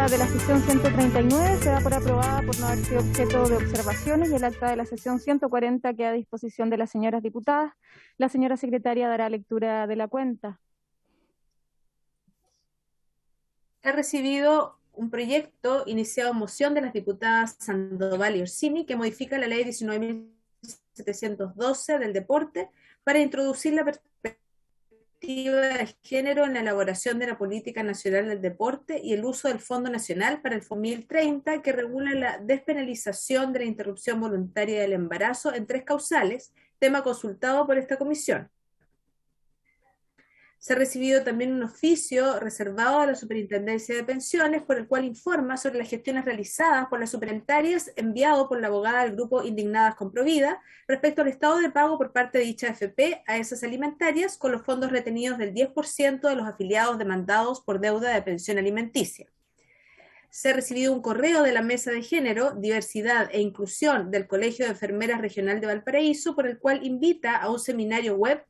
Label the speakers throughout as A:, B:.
A: acta de la sesión 139 se da por aprobada por no haber sido objeto de observaciones y el acta de la sesión 140 queda a disposición de las señoras diputadas. La señora secretaria dará lectura de la cuenta.
B: He recibido un proyecto iniciado en moción de las diputadas Sandoval y Orsini que modifica la ley 19.712 del deporte para introducir la perspectiva de género en la elaboración de la política nacional del deporte y el uso del Fondo Nacional para el 2030 que regula la despenalización de la interrupción voluntaria del embarazo en 3 causales, tema consultado por esta comisión. Se ha recibido también un oficio reservado a la Superintendencia de Pensiones por el cual informa sobre las gestiones realizadas por las superentarias enviado por la abogada del grupo Indignadas con Provida respecto al estado de pago por parte de dicha AFP a esas alimentarias con los fondos retenidos del 10% de los afiliados demandados por deuda de pensión alimenticia. Se ha recibido un correo de la Mesa de Género, Diversidad e Inclusión del Colegio de Enfermeras Regional de Valparaíso por el cual invita a un seminario web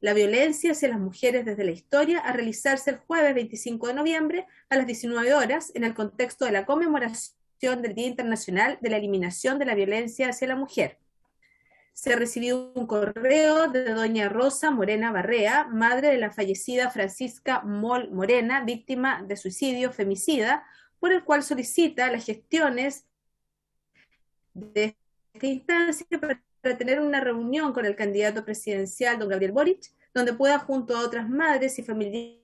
B: La violencia hacia las mujeres desde la historia a realizarse el jueves 25 de noviembre a las 19 horas en el contexto de la conmemoración del Día Internacional de la Eliminación de la Violencia hacia la Mujer. Se ha recibido un correo de doña Rosa Morena Barrea, madre de la fallecida Francisca Moll Morena, víctima de suicidio femicida, por el cual solicita las gestiones de esta instancia para tener una reunión con el candidato presidencial, don Gabriel Boric, donde pueda, junto a otras madres y familiares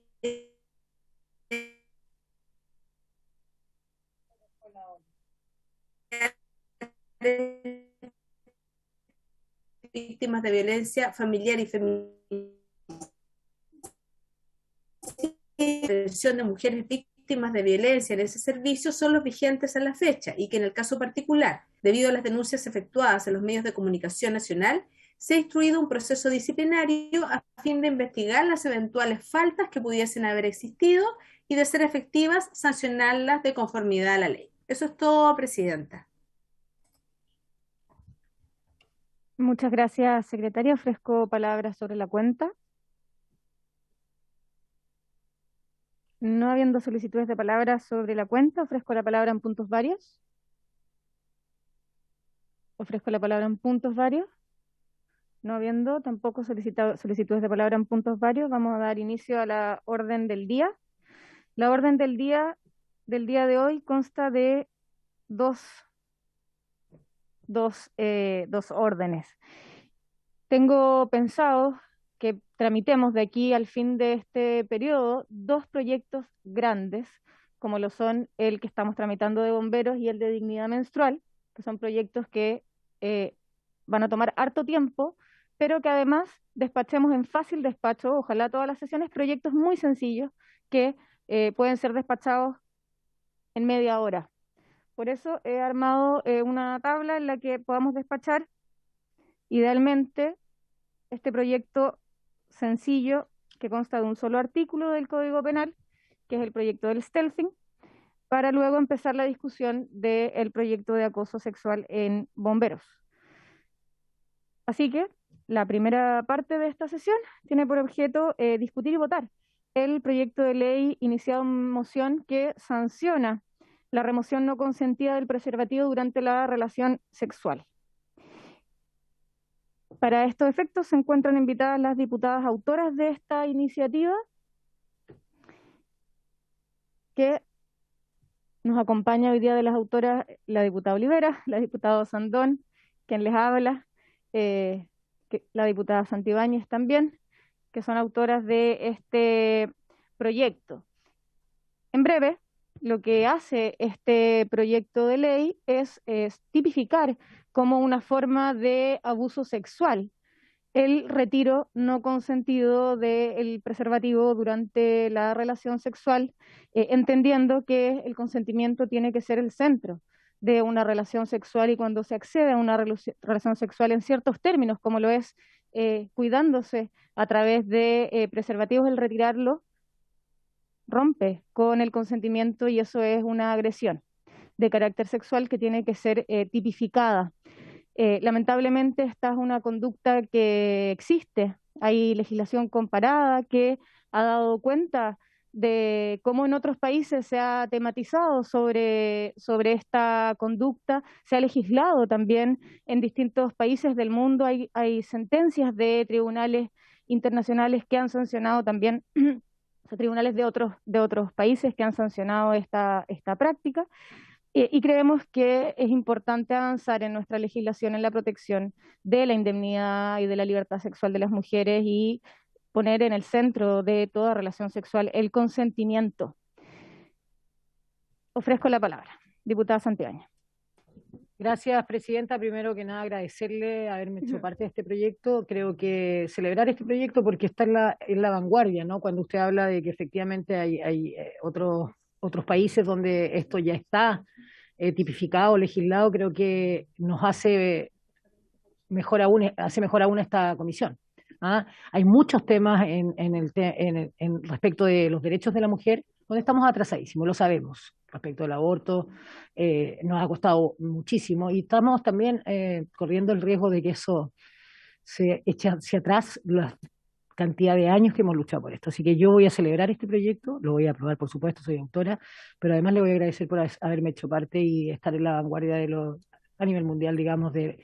B: víctimas de violencia familiar y feminista, atención de mujeres víctimas de violencia en ese servicio son los vigentes a la fecha y que en el caso particular, debido a las denuncias efectuadas en los medios de comunicación nacional, se ha instruido un proceso disciplinario a fin de investigar las eventuales faltas que pudiesen haber existido y de ser efectivas, sancionarlas de conformidad a la ley. Eso es todo, Presidenta.
A: Muchas gracias, secretaria. Ofrezco palabras sobre la cuenta. No habiendo solicitudes de palabras sobre la cuenta, ofrezco la palabra en puntos varios. Ofrezco la palabra en puntos varios. No habiendo tampoco solicitudes de palabra en puntos varios, vamos a dar inicio a la orden del día. La orden del día de hoy consta de dos órdenes. Tengo pensado que tramitemos de aquí al fin de este periodo 2 proyectos grandes, como lo son el que estamos tramitando de bomberos y el de dignidad menstrual, que son proyectos que van a tomar harto tiempo, pero que además despachemos en fácil despacho, ojalá todas las sesiones, proyectos muy sencillos que pueden ser despachados en media hora. Por eso he armado una tabla en la que podamos despachar idealmente este proyecto sencillo que consta de un solo artículo del Código Penal, que es el proyecto del stealthing, para luego empezar la discusión del proyecto de acoso sexual en bomberos. Así que la primera parte de esta sesión tiene por objeto discutir y votar el proyecto de ley iniciado en moción que sanciona la remoción no consentida del preservativo durante la relación sexual. Para estos efectos se encuentran invitadas las diputadas autoras de esta iniciativa, que nos acompaña hoy día de las autoras la diputada Olivera, la diputada Sandón, quien les habla, la diputada Santibáñez también, que son autoras de este proyecto. En breve, lo que hace este proyecto de ley es tipificar como una forma de abuso sexual el retiro no consentido del preservativo durante la relación sexual, entendiendo que el consentimiento tiene que ser el centro de una relación sexual y cuando se accede a una relación sexual en ciertos términos, como lo es cuidándose a través de preservativos, el retirarlo rompe con el consentimiento y eso es una agresión de carácter sexual que tiene que ser tipificada. Lamentablemente esta es una conducta que existe, hay legislación comparada que ha dado cuenta de cómo en otros países se ha tematizado sobre esta conducta, se ha legislado también en distintos países del mundo, hay sentencias de tribunales internacionales que han sancionado también, o sea, tribunales de otros países que han sancionado esta práctica. Y creemos que es importante avanzar en nuestra legislación en la protección de la indemnidad y de la libertad sexual de las mujeres y poner en el centro de toda relación sexual el consentimiento. Ofrezco la palabra. Diputada Santibáñez.
C: Gracias, presidenta. Primero que nada, agradecerle haberme hecho parte de este proyecto. Creo que celebrar este proyecto porque está en la vanguardia, ¿no? Cuando usted habla de que efectivamente hay otros países donde esto ya está tipificado, legislado, creo que nos hace mejor aún esta comisión. ¿Ah? Hay muchos temas en respecto de los derechos de la mujer donde estamos atrasadísimos, lo sabemos. Respecto al aborto, nos ha costado muchísimo y estamos también corriendo el riesgo de que eso se eche hacia atrás la cantidad de años que hemos luchado por esto. Así que yo voy a celebrar este proyecto, lo voy a aprobar, por supuesto, soy autora, pero además le voy a agradecer por haberme hecho parte y estar en la vanguardia a nivel mundial, digamos, de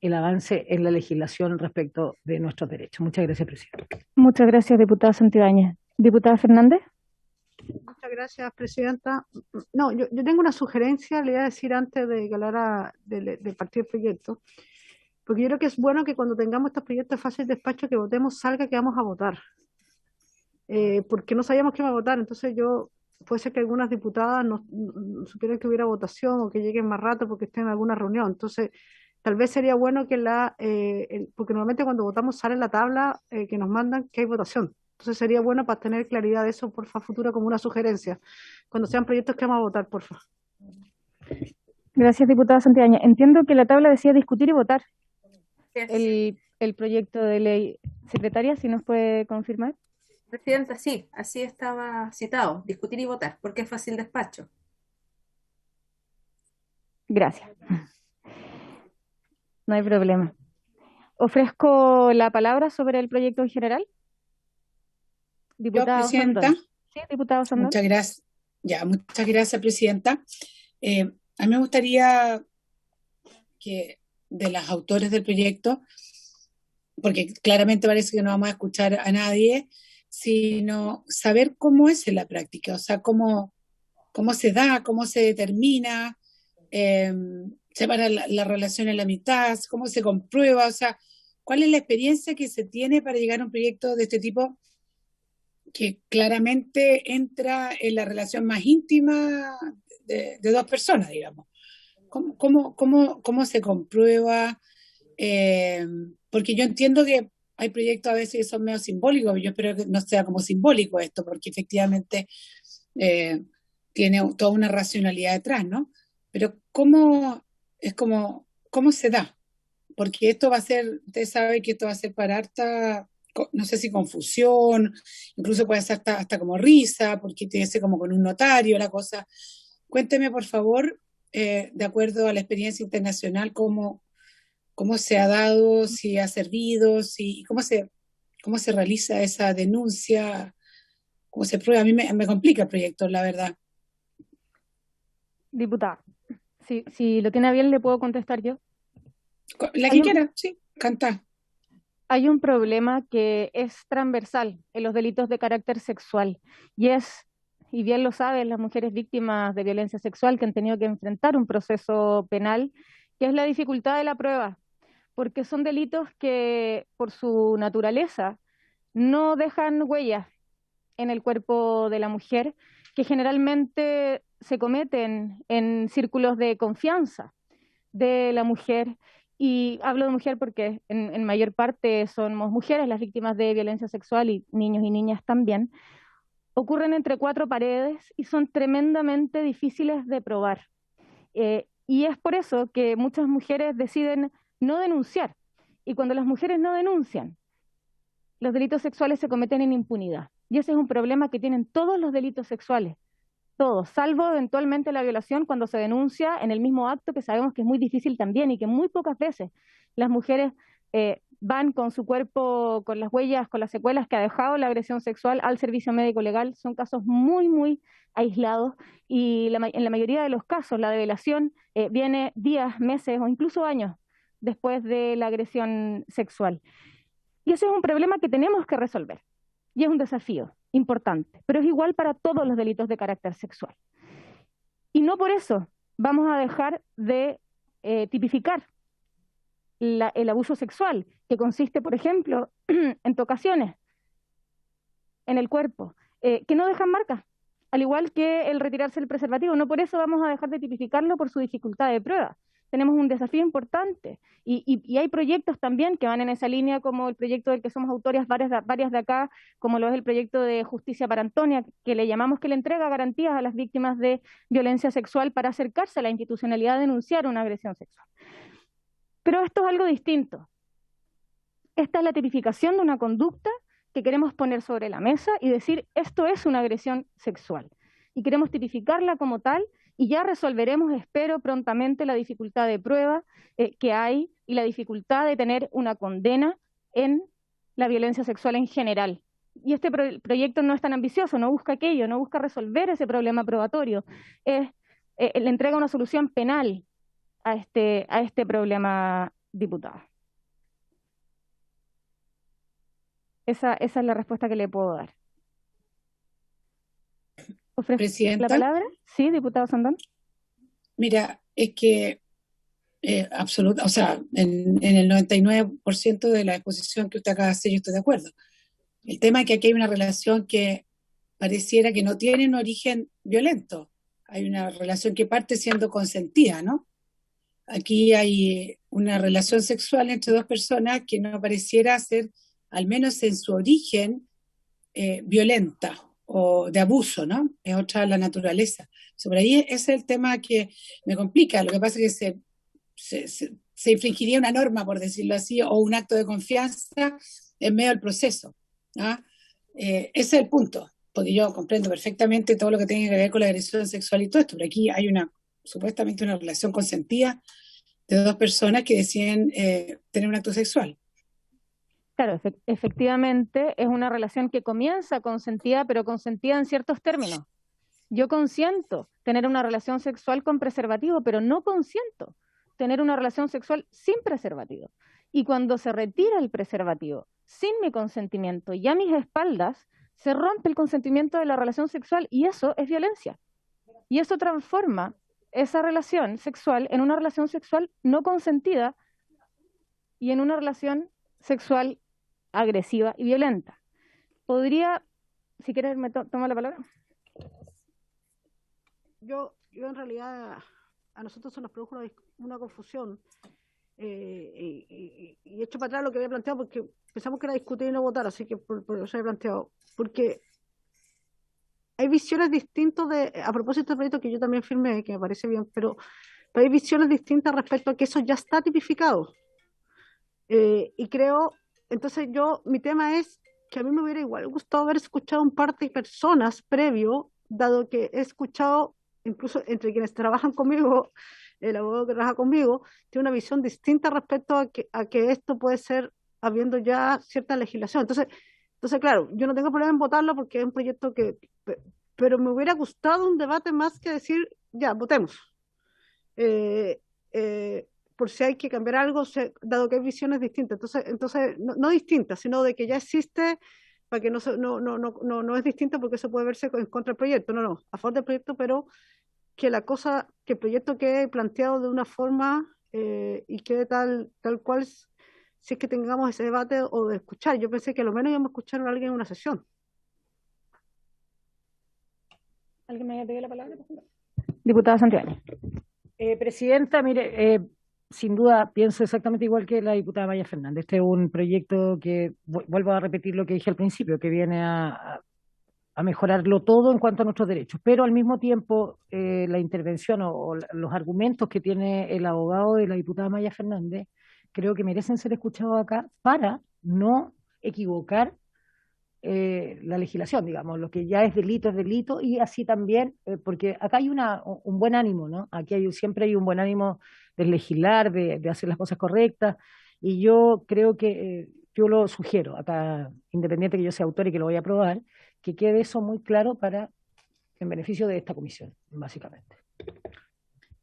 C: el avance en la legislación respecto de nuestros derechos. Muchas gracias, presidenta.
A: Muchas gracias, diputada Santibáñez. Diputada Fernández.
D: Muchas gracias, presidenta. No, yo tengo una sugerencia, le iba a decir antes de que hablara de partir el proyecto, porque yo creo que es bueno que cuando tengamos estos proyectos de fácil despacho que votemos salga que vamos a votar, porque no sabíamos que iba a votar, entonces puede ser que algunas diputadas no supieran que hubiera votación o que lleguen más rato porque estén en alguna reunión, entonces tal vez sería bueno que porque normalmente cuando votamos sale en la tabla que nos mandan que hay votación. Entonces sería bueno para tener claridad de eso, porfa, futuro como una sugerencia, cuando sean proyectos que vamos a votar, porfa.
A: Gracias, diputada Santibáñez. Entiendo que la tabla decía discutir y votar el proyecto de ley. Secretaria, si nos puede confirmar.
B: Presidenta, sí, así estaba citado, discutir y votar, porque es fácil despacho.
A: Gracias. No hay problema. Ofrezco la palabra sobre el proyecto en general.
E: Diputada Presidenta.
A: Sí, diputada Osandón.
E: Muchas gracias. Muchas gracias, presidenta. A mí me gustaría que de las autores del proyecto, porque claramente parece que no vamos a escuchar a nadie, sino saber cómo es en la práctica, o sea, cómo se da, cómo se determina, separa la relación en la mitad, cómo se comprueba, o sea, cuál es la experiencia que se tiene para llegar a un proyecto de este tipo que claramente entra en la relación más íntima de dos personas, digamos. ¿Cómo se comprueba? Porque yo entiendo que hay proyectos a veces que son medio simbólicos, pero yo espero que no sea como simbólico esto, porque efectivamente tiene toda una racionalidad detrás, ¿no? Pero ¿cómo se da? Porque esto va a ser, usted sabe que esto va a ser para harta, no sé si confusión, incluso puede ser hasta como risa, porque tiene que ser como con un notario la cosa. Cuénteme, por favor, de acuerdo a la experiencia internacional, cómo se ha dado, si ha servido, cómo se realiza esa denuncia, cómo se prueba. A mí me complica el proyecto, la verdad.
A: Diputada, si lo tiene bien, le puedo contestar yo.
E: La que quiera, sí, canta.
A: Hay un problema que es transversal en los delitos de carácter sexual y bien lo saben las mujeres víctimas de violencia sexual que han tenido que enfrentar un proceso penal, que es la dificultad de la prueba, porque son delitos que por su naturaleza no dejan huellas en el cuerpo de la mujer, que generalmente se cometen en círculos de confianza de la mujer. Y hablo de mujer porque en mayor parte somos mujeres las víctimas de violencia sexual y niños y niñas también. Ocurren entre cuatro paredes y son tremendamente difíciles de probar. Y es por eso que muchas mujeres deciden no denunciar. Y cuando las mujeres no denuncian, los delitos sexuales se cometen en impunidad. Y ese es un problema que tienen todos los delitos sexuales. Todos, salvo eventualmente la violación cuando se denuncia en el mismo acto, que sabemos que es muy difícil también y que muy pocas veces las mujeres van con su cuerpo, con las huellas, con las secuelas que ha dejado la agresión sexual al servicio médico legal. Son casos muy, muy aislados y en la mayoría de los casos la develación viene días, meses o incluso años después de la agresión sexual. Y ese es un problema que tenemos que resolver y es un desafío importante, pero es igual para todos los delitos de carácter sexual. Y no por eso vamos a dejar de tipificar el abuso sexual, que consiste, por ejemplo, en tocaciones en el cuerpo, que no dejan marcas, al igual que el retirarse el preservativo. No por eso vamos a dejar de tipificarlo por su dificultad de prueba. Tenemos un desafío importante y hay proyectos también que van en esa línea, como el proyecto del que somos autores varias de acá, como lo es el proyecto de Justicia para Antonia, que le llamamos, que le entrega garantías a las víctimas de violencia sexual para acercarse a la institucionalidad a denunciar una agresión sexual. Pero esto es algo distinto. Esta es la tipificación de una conducta que queremos poner sobre la mesa y decir, esto es una agresión sexual. Y queremos tipificarla como tal y ya resolveremos, espero, prontamente la dificultad de prueba que hay y la dificultad de tener una condena en la violencia sexual en general. Y este proyecto no es tan ambicioso, no busca aquello, no busca resolver ese problema probatorio. Le entrega una solución penal a este problema, diputada. Esa es la respuesta que le puedo dar. ¿Ofrece
E: Presidenta,
A: la palabra? Sí, diputado Sandón.
E: mira, es que o sea, en el 99% de la exposición que usted acaba de hacer, yo estoy de acuerdo. El tema es que aquí hay una relación que pareciera que no tiene un origen violento. Hay una relación que parte siendo consentida, ¿no? Aquí hay una relación sexual entre dos personas que no pareciera ser, al menos en su origen, violenta o de abuso, ¿no? Es otra la naturaleza. Sobre ahí ese es el tema que me complica. Lo que pasa es que se infringiría una norma, por decirlo así, o un acto de confianza en medio del proceso, ¿no? Ese es el punto, porque yo comprendo perfectamente todo lo que tiene que ver con la agresión sexual y todo esto, pero aquí hay supuestamente una relación consentida de dos personas que deciden tener un acto sexual.
A: Claro, efectivamente es una relación que comienza consentida, pero consentida en ciertos términos. Yo consiento tener una relación sexual con preservativo, pero no consiento tener una relación sexual sin preservativo. Y cuando se retira el preservativo sin mi consentimiento y a mis espaldas, se rompe el consentimiento de la relación sexual y eso es violencia. Y eso transforma esa relación sexual en una relación sexual no consentida y en una relación sexual agresiva y violenta. Podría, si quieres, toma la palabra.
D: Yo en realidad, a nosotros se nos produjo una confusión y he hecho para atrás lo que había planteado porque pensamos que era discutir y no votar, así que por eso he planteado. Porque hay visiones distintas a propósito del proyecto que yo también firmé, que me parece bien, pero hay visiones distintas respecto a que eso ya está tipificado. Y creo, entonces mi tema es que a mí me hubiera igual gustado haber escuchado un par de personas previo, dado que he escuchado, incluso entre quienes trabajan conmigo, el abogado que trabaja conmigo, tiene una visión distinta respecto a que esto puede ser habiendo ya cierta legislación. Entonces, claro, yo no tengo problema en votarlo porque es un proyecto pero me hubiera gustado un debate más que decir, ya, votemos. Por si hay que cambiar algo, dado que hay visiones distintas. Entonces no distintas, sino de que ya existe, para que no es distinto porque eso puede verse en contra del proyecto, no, a favor del proyecto, pero que que el proyecto quede planteado de una forma y quede tal cual, si es que tengamos ese debate o de escuchar. Yo pensé que a lo menos íbamos a escuchar a alguien en una sesión.
A: ¿Alguien me pide la palabra, por favor? Diputada Santiago.
C: Presidenta, mire, sin duda pienso exactamente igual que la diputada Maya Fernández. Este es un proyecto que, vuelvo a repetir lo que dije al principio, que viene a mejorarlo todo en cuanto a nuestros derechos, pero al mismo tiempo la intervención o los argumentos que tiene el abogado de la diputada Maya Fernández creo que merecen ser escuchados acá para no equivocar la legislación, digamos, lo que ya es delito, y así también, porque acá hay un buen ánimo, ¿no? Aquí siempre hay un buen ánimo de legislar, de hacer las cosas correctas, Y yo creo que, yo lo sugiero, acá, independiente que yo sea autor y que lo voy a aprobar, que quede eso muy claro en beneficio de esta comisión, básicamente.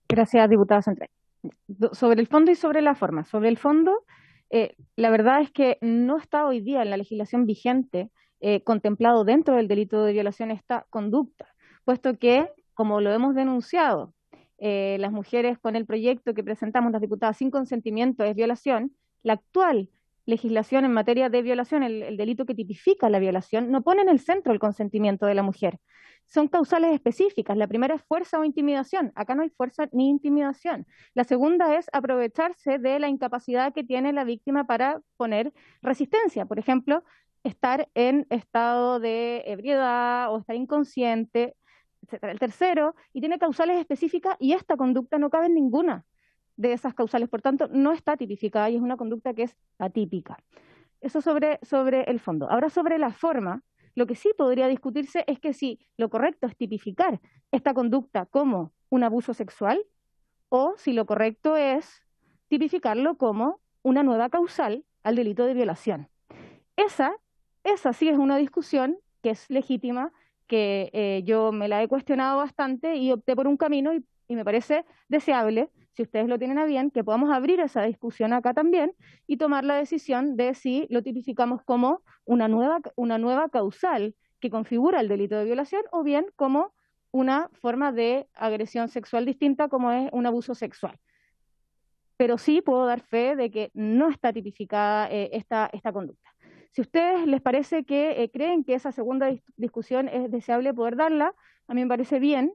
A: Gracias, diputada Central. Sobre el fondo y sobre la forma. Sobre el fondo, la verdad es que no está hoy día en la legislación vigente contemplado dentro del delito de violación esta conducta, puesto que, como lo hemos denunciado, las mujeres con el proyecto que presentamos las diputadas sin consentimiento es violación, la actual legislación en materia de violación, el delito que tipifica la violación, no pone en el centro el consentimiento de la mujer. Son causales específicas. La primera es fuerza o intimidación. Acá no hay fuerza ni intimidación. La segunda es aprovecharse de la incapacidad que tiene la víctima para poner resistencia. Por ejemplo, estar en estado de ebriedad o estar inconsciente, etcétera. El tercero, y tiene causales específicas, y esta conducta no cabe en ninguna de esas causales. Por tanto, no está tipificada y es una conducta que es atípica. Eso sobre el fondo. Ahora sobre la forma. Lo que sí podría discutirse es que si lo correcto es tipificar esta conducta como un abuso sexual o si lo correcto es tipificarlo como una nueva causal al delito de violación. Esa sí es una discusión que es legítima, que yo me la he cuestionado bastante y opté por un camino y me parece deseable, si ustedes lo tienen a bien, que podamos abrir esa discusión acá también y tomar la decisión de si lo tipificamos como una nueva causal que configura el delito de violación o bien como una forma de agresión sexual distinta como es un abuso sexual. Pero sí puedo dar fe de que no está tipificada esta conducta. Si a ustedes les parece que creen que esa segunda discusión es deseable poder darla, a mí me parece bien.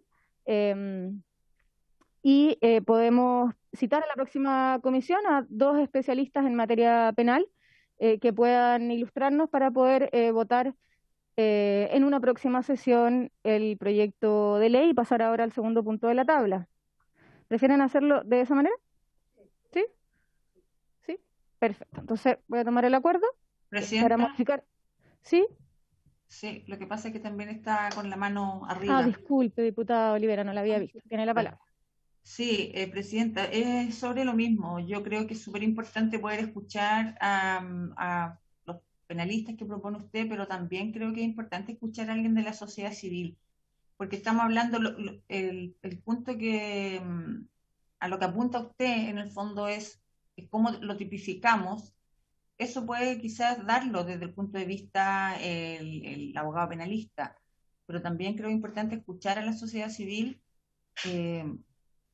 A: Y podemos citar a la próxima comisión a dos especialistas en materia penal que puedan ilustrarnos para poder votar en una próxima sesión el proyecto de ley y pasar ahora al segundo punto de la tabla. ¿Prefieren hacerlo de esa manera? ¿Sí? ¿Sí? Perfecto. Entonces voy a tomar el acuerdo para
F: Presidenta,
A: modificar. ¿Sí?
F: sí, lo que pasa es que también está con la mano
A: Ah,
F: arriba.
A: disculpe, diputada Olivera, no la había visto. Tiene la palabra.
F: Sí, Presidenta, es sobre lo mismo. Yo creo que es súper importante poder escuchar a los penalistas que propone usted, pero también creo que es importante escuchar a alguien de la sociedad civil, porque estamos hablando, el punto que a lo que apunta usted en el fondo es cómo lo tipificamos. Eso puede quizás darlo desde el punto de vista el abogado penalista, pero también creo importante escuchar a la sociedad civil, eh,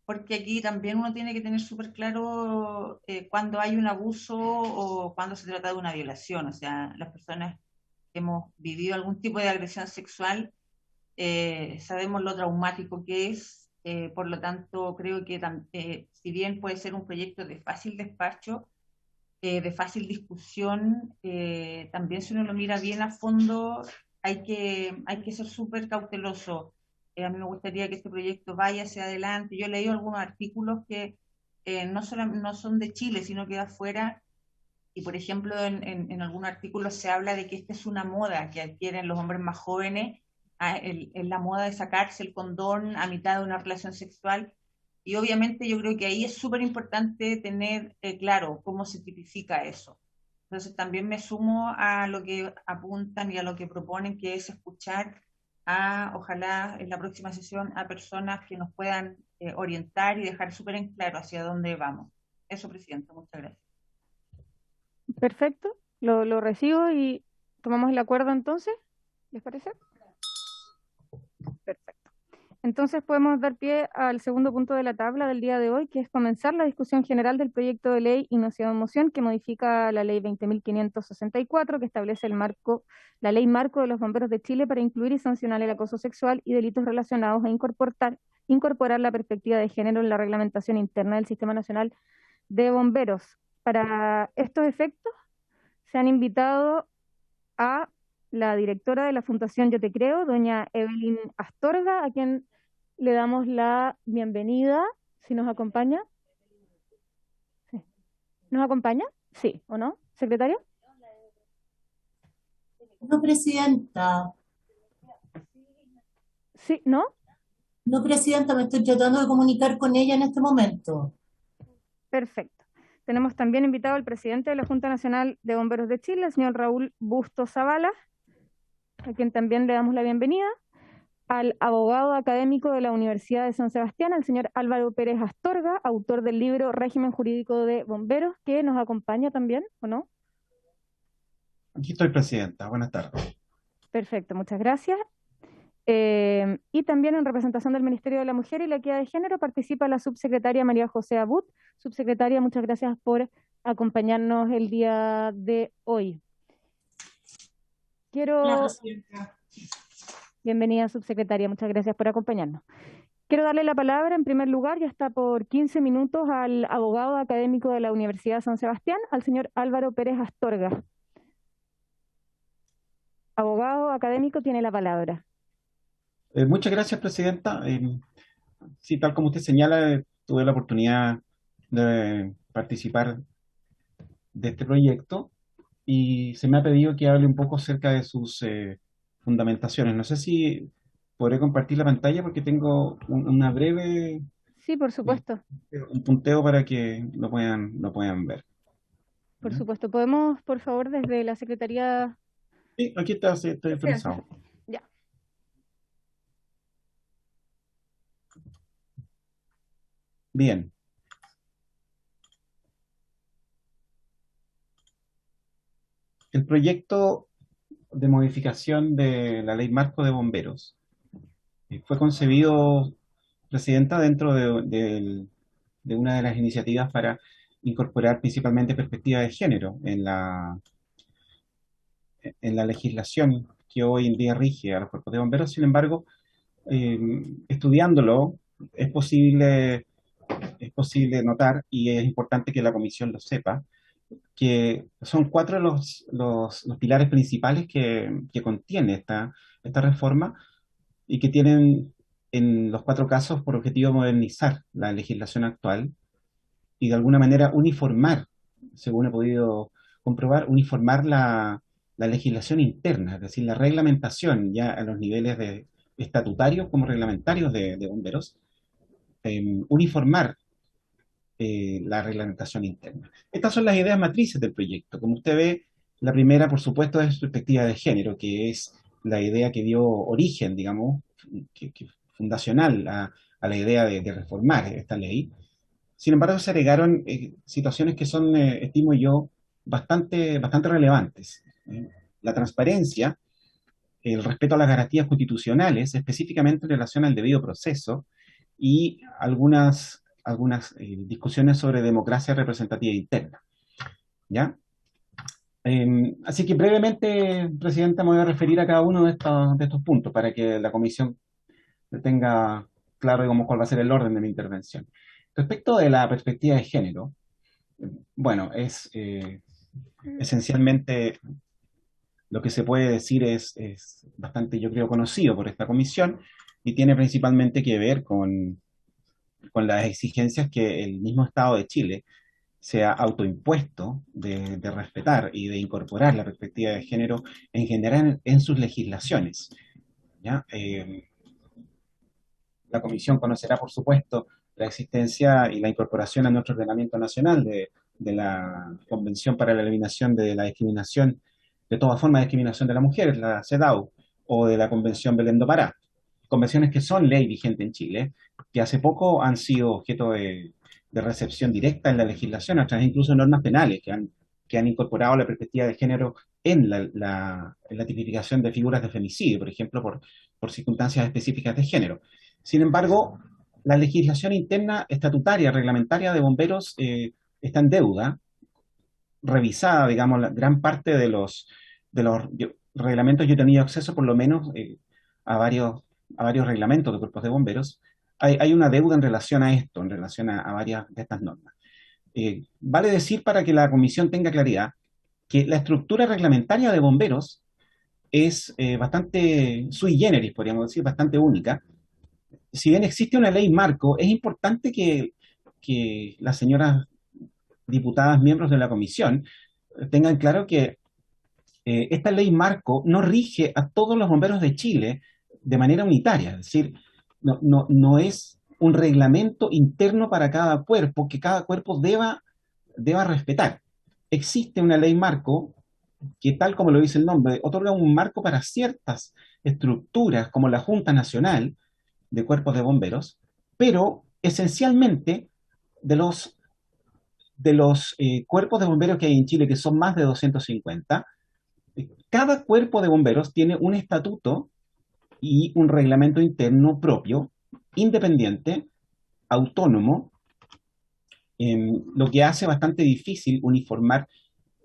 F: porque aquí también uno tiene que tener súper claro cuando hay un abuso o cuando se trata de una violación. O sea, las personas que hemos vivido algún tipo de agresión sexual sabemos lo traumático que es. Por lo tanto, creo que si bien puede ser un proyecto de fácil despacho, de fácil discusión, también si uno lo mira bien a fondo, hay que ser súper cauteloso. A mí me gustaría que este proyecto vaya hacia adelante. Yo he leído algunos artículos que no son de Chile, sino que de afuera, y por ejemplo en algunos artículos se habla de que esta es una moda que adquieren los hombres más jóvenes, la moda de sacarse el condón a mitad de una relación sexual. Y obviamente yo creo que ahí es súper importante tener claro cómo se tipifica eso. Entonces también me sumo a lo que apuntan y a lo que proponen, que es escuchar ojalá en la próxima sesión, a personas que nos puedan orientar y dejar súper en claro hacia dónde vamos. Eso, Presidenta, muchas gracias.
A: Perfecto. Lo recibo y tomamos el acuerdo entonces. ¿Les parece? Perfecto. Entonces podemos dar pie al segundo punto de la tabla del día de hoy, que es comenzar la discusión general del proyecto de ley iniciado en moción que modifica la ley 20.564, que establece la ley marco de los bomberos de Chile para incluir y sancionar el acoso sexual y delitos relacionados a incorporar la perspectiva de género en la reglamentación interna del Sistema Nacional de Bomberos. Para estos efectos se han invitado a la directora de la Fundación Yo Te Creo, doña Evelyn Astorga, a quien le damos la bienvenida, si nos acompaña. Sí. ¿Nos acompaña? Sí, ¿o no? ¿Secretario?
G: No, presidenta.
A: Sí, ¿no?
G: No, presidenta, me estoy tratando de comunicar con ella en este momento.
A: Perfecto. Tenemos también invitado al presidente de la Junta Nacional de Bomberos de Chile, el señor Raúl Bustos Zavala, a quien también le damos la bienvenida, al abogado académico de la Universidad de San Sebastián, al señor Álvaro Pérez Astorga, autor del libro Régimen Jurídico de Bomberos, que nos acompaña también, ¿o no?
H: Aquí estoy, presidenta. Buenas tardes.
A: Perfecto, muchas gracias. Y también en representación del Ministerio de la Mujer y la Equidad de Género participa la subsecretaria María José Abut. Subsecretaria, muchas gracias por acompañarnos el día de hoy. Bienvenida, subsecretaria, muchas gracias por acompañarnos. Quiero darle la palabra, en primer lugar, ya está por 15 minutos, al abogado académico de la Universidad de San Sebastián, al señor Álvaro Pérez Astorga. Abogado académico, tiene la palabra.
H: Muchas gracias, presidenta. Sí, tal como usted señala, tuve la oportunidad de participar de este proyecto y se me ha pedido que hable un poco acerca de sus fundamentaciones. No sé si podré compartir la pantalla porque tengo una breve...
A: Sí, por supuesto.
H: Un punteo para que lo puedan ver.
A: Por supuesto. ¿Podemos, por favor, desde la Secretaría?
H: Sí, aquí está, sí, estoy autorizado.
A: Ya.
H: Bien. El proyecto de modificación de la Ley Marco de Bomberos fue concebido, presidenta, dentro de una de las iniciativas para incorporar principalmente perspectiva de género en la legislación que hoy en día rige a los cuerpos de bomberos. Sin embargo, estudiándolo, es posible notar, y es importante que la comisión lo sepa, que son 4 los pilares principales que contiene esta reforma y que tienen en los 4 casos por objetivo modernizar la legislación actual y de alguna manera uniformar, según he podido comprobar, uniformar la legislación interna, es decir, la reglamentación ya a los niveles de estatutarios como reglamentarios de bomberos, uniformar la reglamentación interna. Estas son las ideas matrices del proyecto. Como usted ve, la primera, por supuesto, es perspectiva de género, que es la idea que dio origen, digamos, que fundacional a la idea de reformar esta ley. Sin embargo, se agregaron situaciones que son, estimo yo, bastante relevantes. La transparencia, el respeto a las garantías constitucionales, específicamente en relación al debido proceso, y algunas discusiones sobre democracia representativa interna. ¿Ya? Así que brevemente, presidenta, me voy a referir a cada uno de estos puntos para que la comisión tenga claro, digamos, cuál va a ser el orden de mi intervención. Respecto de la perspectiva de género, bueno, es esencialmente lo que se puede decir es bastante, yo creo, conocido por esta comisión y tiene principalmente que ver con las exigencias que el mismo Estado de Chile se ha autoimpuesto de respetar y de incorporar la perspectiva de género en general en sus legislaciones. ¿Ya? La Comisión conocerá, por supuesto, la existencia y la incorporación a nuestro ordenamiento nacional de la Convención para la Eliminación de la Discriminación, de toda forma de discriminación de las mujeres, la CEDAW, o de la Convención Belén do Pará. Convenciones que son ley vigente en Chile, que hace poco han sido objeto de recepción directa en la legislación, a través incluso de normas penales que han incorporado la perspectiva de género en la tipificación de figuras de femicidio, por ejemplo, por circunstancias específicas de género. Sin embargo, la legislación interna estatutaria, reglamentaria de bomberos está en deuda, revisada, digamos, la gran parte de los reglamentos. Yo he tenido acceso por lo menos a varios reglamentos de cuerpos de bomberos. Hay una deuda en relación a esto, en relación a varias de estas normas. Vale decir, para que la comisión tenga claridad, que la estructura reglamentaria de bomberos es bastante sui generis, podríamos decir, bastante única. Si bien existe una ley marco, es importante que las señoras diputadas, miembros de la comisión, tengan claro que esta ley marco no rige a todos los bomberos de Chile de manera unitaria, es decir, no es un reglamento interno para cada cuerpo, que cada cuerpo deba deba respetar. Existe una ley marco que, tal como lo dice el nombre, otorga un marco para ciertas estructuras como la Junta Nacional de Cuerpos de Bomberos, pero esencialmente de los cuerpos de bomberos que hay en Chile, que son más de 250, cada cuerpo de bomberos tiene un estatuto y un reglamento interno propio, independiente, autónomo, lo que hace bastante difícil uniformar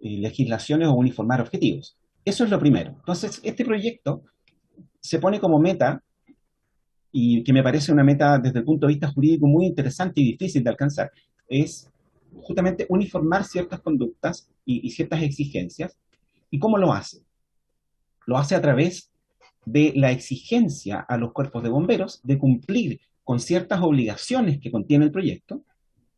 H: legislaciones o uniformar objetivos. Eso es lo primero. Entonces, este proyecto se pone como meta, y que me parece una meta desde el punto de vista jurídico muy interesante y difícil de alcanzar, es justamente uniformar ciertas conductas y ciertas exigencias. ¿Y cómo lo hace? Lo hace a través de la exigencia a los cuerpos de bomberos de cumplir con ciertas obligaciones que contiene el proyecto,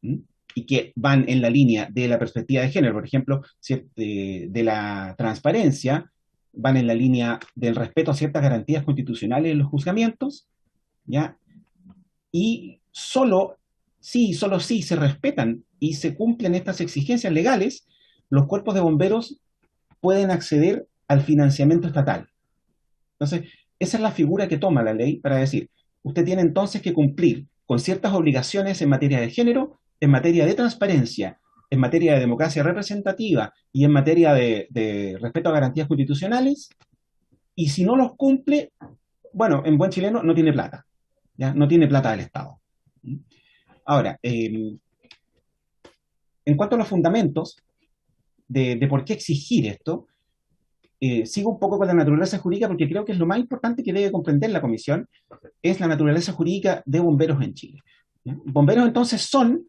H: ¿m? Y que van en la línea de la perspectiva de género, por ejemplo, de la transparencia, van en la línea del respeto a ciertas garantías constitucionales en los juzgamientos, ¿ya? Y solo si se respetan y se cumplen estas exigencias legales, los cuerpos de bomberos pueden acceder al financiamiento estatal. Entonces, esa es la figura que toma la ley para decir, usted tiene entonces que cumplir con ciertas obligaciones en materia de género, en materia de transparencia, en materia de democracia representativa y en materia de respeto a garantías constitucionales, y si no los cumple, bueno, en buen chileno, no tiene plata, ¿ya? No tiene plata del Estado. Ahora, en cuanto a los fundamentos de por qué exigir esto, sigo un poco con la naturaleza jurídica porque creo que es lo más importante que debe comprender la Comisión, es la naturaleza jurídica de bomberos en Chile, ¿ya? Bomberos entonces son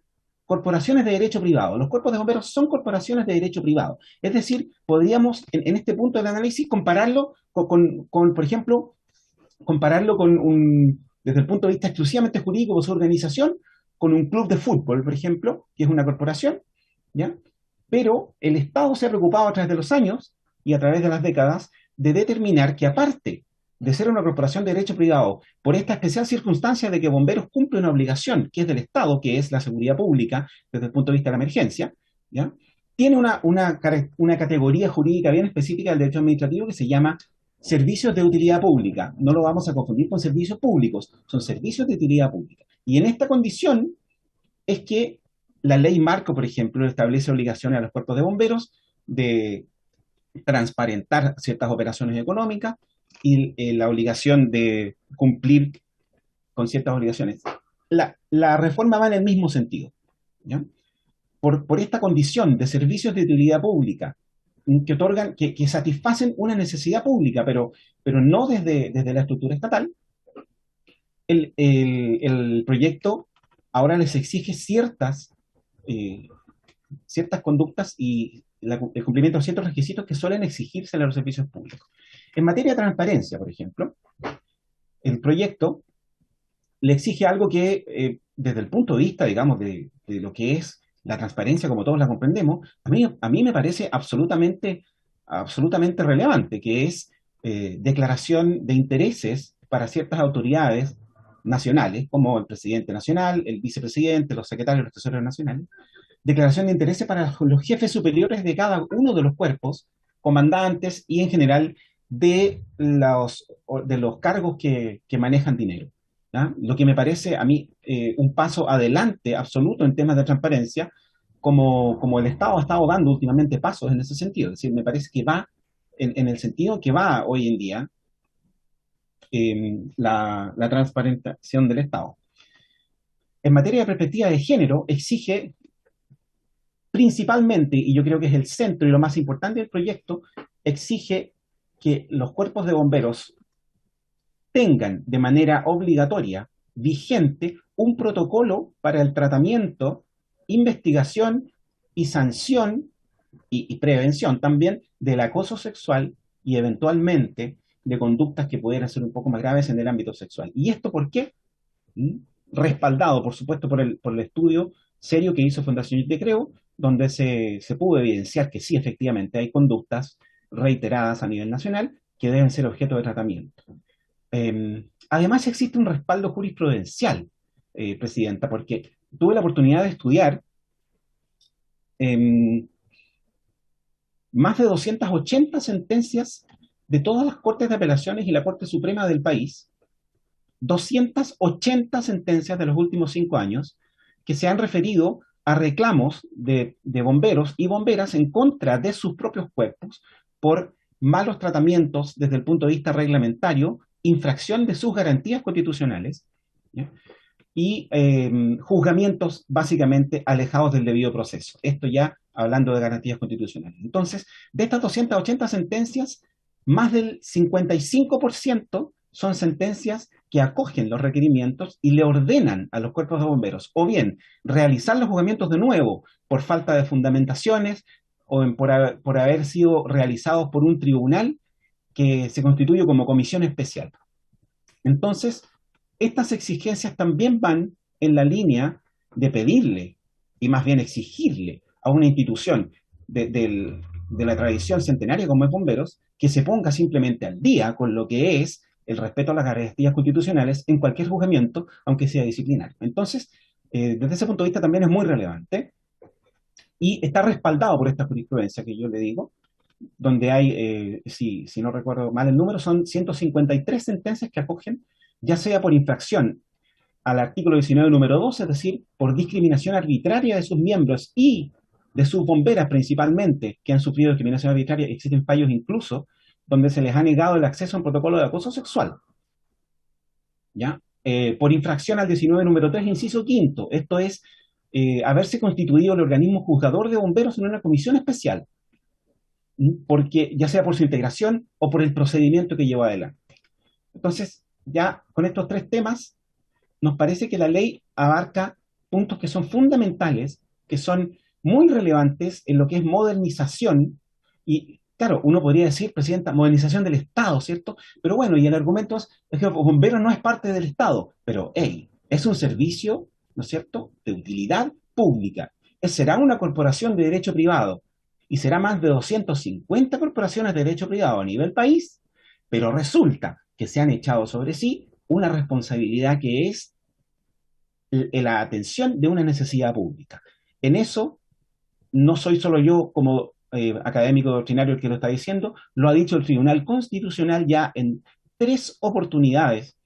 H: corporaciones de derecho privado. Los cuerpos de bomberos son corporaciones de derecho privado. Es decir, podríamos en este punto del análisis compararlo por ejemplo, compararlo desde el punto de vista exclusivamente jurídico de su organización, con un club de fútbol, por ejemplo, que es una corporación, ¿ya? Pero el Estado se ha preocupado a través de los años y a través de las décadas de determinar que, aparte de ser una corporación de derecho privado, por esta especial circunstancia de que Bomberos cumple una obligación que es del Estado, que es la seguridad pública desde el punto de vista de la emergencia, ¿ya? Tiene una categoría jurídica bien específica del derecho administrativo que se llama servicios de utilidad pública. No lo vamos a confundir con servicios públicos, son servicios de utilidad pública. Y en esta condición es que la ley marco, por ejemplo, establece obligaciones a los cuerpos de bomberos de transparentar ciertas operaciones económicas y la obligación de cumplir con ciertas obligaciones. La reforma va en el mismo sentido, ¿ya? Por esta condición de servicios de utilidad pública que otorgan, que satisfacen una necesidad pública, pero no desde la estructura estatal, el proyecto ahora les exige ciertas conductas y el cumplimiento de ciertos requisitos que suelen exigirse a los servicios públicos. En materia de transparencia, por ejemplo, el proyecto le exige algo que, desde el punto de vista, digamos, de lo que es la transparencia, como todos la comprendemos, a mí me parece absolutamente relevante, que es declaración de intereses para ciertas autoridades nacionales, como el presidente nacional, el vicepresidente, los secretarios, los tesoreros nacionales, declaración de intereses para los jefes superiores de cada uno de los cuerpos, comandantes y en general de los cargos que manejan dinero, ¿ya? Lo que me parece a mí un paso adelante absoluto en temas de transparencia, como el Estado ha estado dando últimamente pasos en ese sentido. Es decir, me parece que va en el sentido que va hoy en día la transparentación del Estado. En materia de perspectiva de género, exige principalmente, y yo creo que es el centro y lo más importante del proyecto, exige que los cuerpos de bomberos tengan de manera obligatoria, vigente, un protocolo para el tratamiento, investigación y sanción y prevención también del acoso sexual y eventualmente de conductas que pudieran ser un poco más graves en el ámbito sexual. ¿Y esto por qué? Respaldado, por supuesto, por el estudio serio que hizo Fundación Yo Te Creo, donde se pudo evidenciar que sí, efectivamente, hay conductas reiteradas a nivel nacional que deben ser objeto de tratamiento. Además, existe un respaldo jurisprudencial, Presidenta, porque tuve la oportunidad de estudiar em, más de 280 sentencias de todas las Cortes de Apelaciones y la Corte Suprema del país, 280 sentencias de los últimos 5 años que se han referido a reclamos de bomberos y bomberas en contra de sus propios cuerpos por malos tratamientos desde el punto de vista reglamentario, infracción de sus garantías constitucionales, ¿ya? Y juzgamientos básicamente alejados del debido proceso. Esto ya hablando de garantías constitucionales. Entonces, de estas 280 sentencias, más del 55% son sentencias que acogen los requerimientos y le ordenan a los cuerpos de bomberos o bien realizar los juzgamientos de nuevo por falta de fundamentaciones o por haber sido realizados por un tribunal que se constituye como comisión especial. Entonces, estas exigencias también van en la línea de pedirle, y más bien exigirle, a una institución de la tradición centenaria como es Bomberos, que se ponga simplemente al día con lo que es el respeto a las garantías constitucionales en cualquier juzgamiento, aunque sea disciplinario. Entonces, desde ese punto de vista también es muy relevante y está respaldado por esta jurisprudencia que yo le digo, donde hay, si no recuerdo mal el número, son 153 sentencias que acogen, ya sea por infracción al artículo 19, número 2, es decir, por discriminación arbitraria de sus miembros y de sus bomberas principalmente, que han sufrido discriminación arbitraria. Existen fallos incluso donde se les ha negado el acceso a un protocolo de acoso sexual, ¿ya? Por infracción al 19, número 3, inciso quinto, esto es haberse constituido el organismo juzgador de bomberos en una comisión especial, porque ya sea por su integración o por el procedimiento que lleva adelante. Entonces, ya con estos 3 temas, nos parece que la ley abarca puntos que son fundamentales, que son muy relevantes en lo que es modernización, y claro, uno podría decir, Presidenta, modernización del Estado, ¿cierto? Pero bueno, y el argumento es que los bomberos no es parte del Estado, pero hey, es un servicio, ¿no es cierto?, de utilidad pública. Será una corporación de derecho privado, y será más de 250 corporaciones de derecho privado a nivel país, pero resulta que se han echado sobre sí una responsabilidad que es la atención de una necesidad pública. En eso, no soy solo yo como académico doctrinario el que lo está diciendo, lo ha dicho el Tribunal Constitucional ya en 3 oportunidades,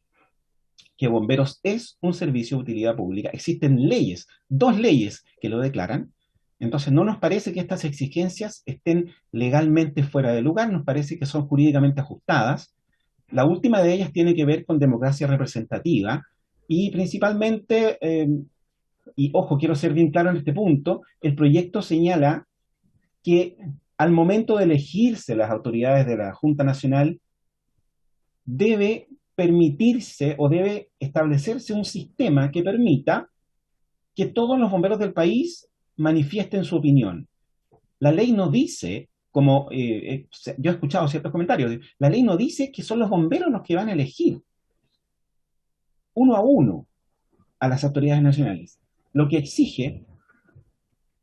H: que Bomberos es un servicio de utilidad pública. Existen leyes, 2 leyes que lo declaran. Entonces no nos parece que estas exigencias estén legalmente fuera de lugar, nos parece que son jurídicamente ajustadas. La última de ellas tiene que ver con democracia representativa y principalmente, y ojo, quiero ser bien claro en este punto, el proyecto señala que al momento de elegirse las autoridades de la Junta Nacional debe permitirse o debe establecerse un sistema que permita que todos los bomberos del país manifiesten su opinión. La ley no dice, como yo he escuchado ciertos comentarios, la ley no dice que son los bomberos los que van a elegir uno a uno a las autoridades nacionales. Lo que exige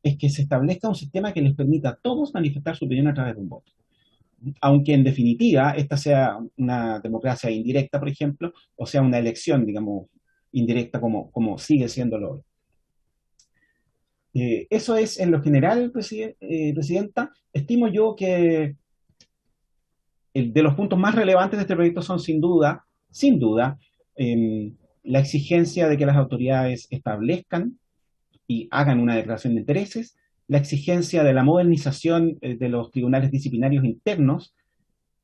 H: es que se establezca un sistema que les permita a todos manifestar su opinión a través de un voto. Aunque en definitiva esta sea una democracia indirecta, por ejemplo, o sea una elección, digamos, indirecta como sigue siéndolo hoy. Eso es en lo general, Presidenta. Estimo yo que de los puntos más relevantes de este proyecto son sin duda, la exigencia de que las autoridades establezcan y hagan una declaración de intereses, la exigencia de la modernización de los tribunales disciplinarios internos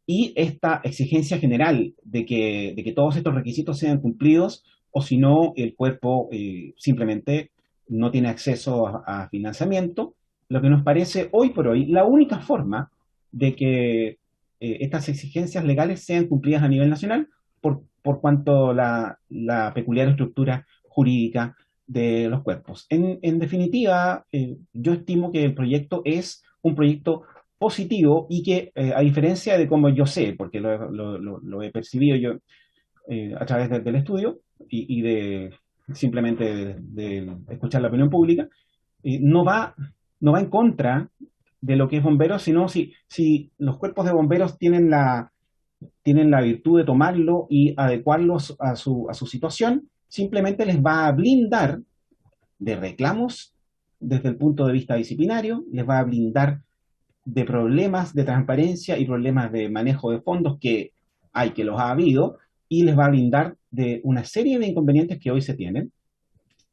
H: y esta exigencia general de que todos estos requisitos sean cumplidos, o si no, el cuerpo simplemente no tiene acceso a financiamiento, lo que nos parece hoy por hoy la única forma de que estas exigencias legales sean cumplidas a nivel nacional, por cuanto la peculiar estructura jurídica de los cuerpos. En definitiva, yo estimo que el proyecto es un proyecto positivo y que, a diferencia de como yo sé, porque lo he percibido yo a través del estudio y de simplemente de escuchar la opinión pública, no va en contra de lo que es bomberos, sino si los cuerpos de bomberos tienen la virtud de tomarlo y adecuarlos a su situación, simplemente les va a blindar de reclamos desde el punto de vista disciplinario, les va a blindar de problemas de transparencia y problemas de manejo de fondos que los ha habido, y les va a blindar de una serie de inconvenientes que hoy se tienen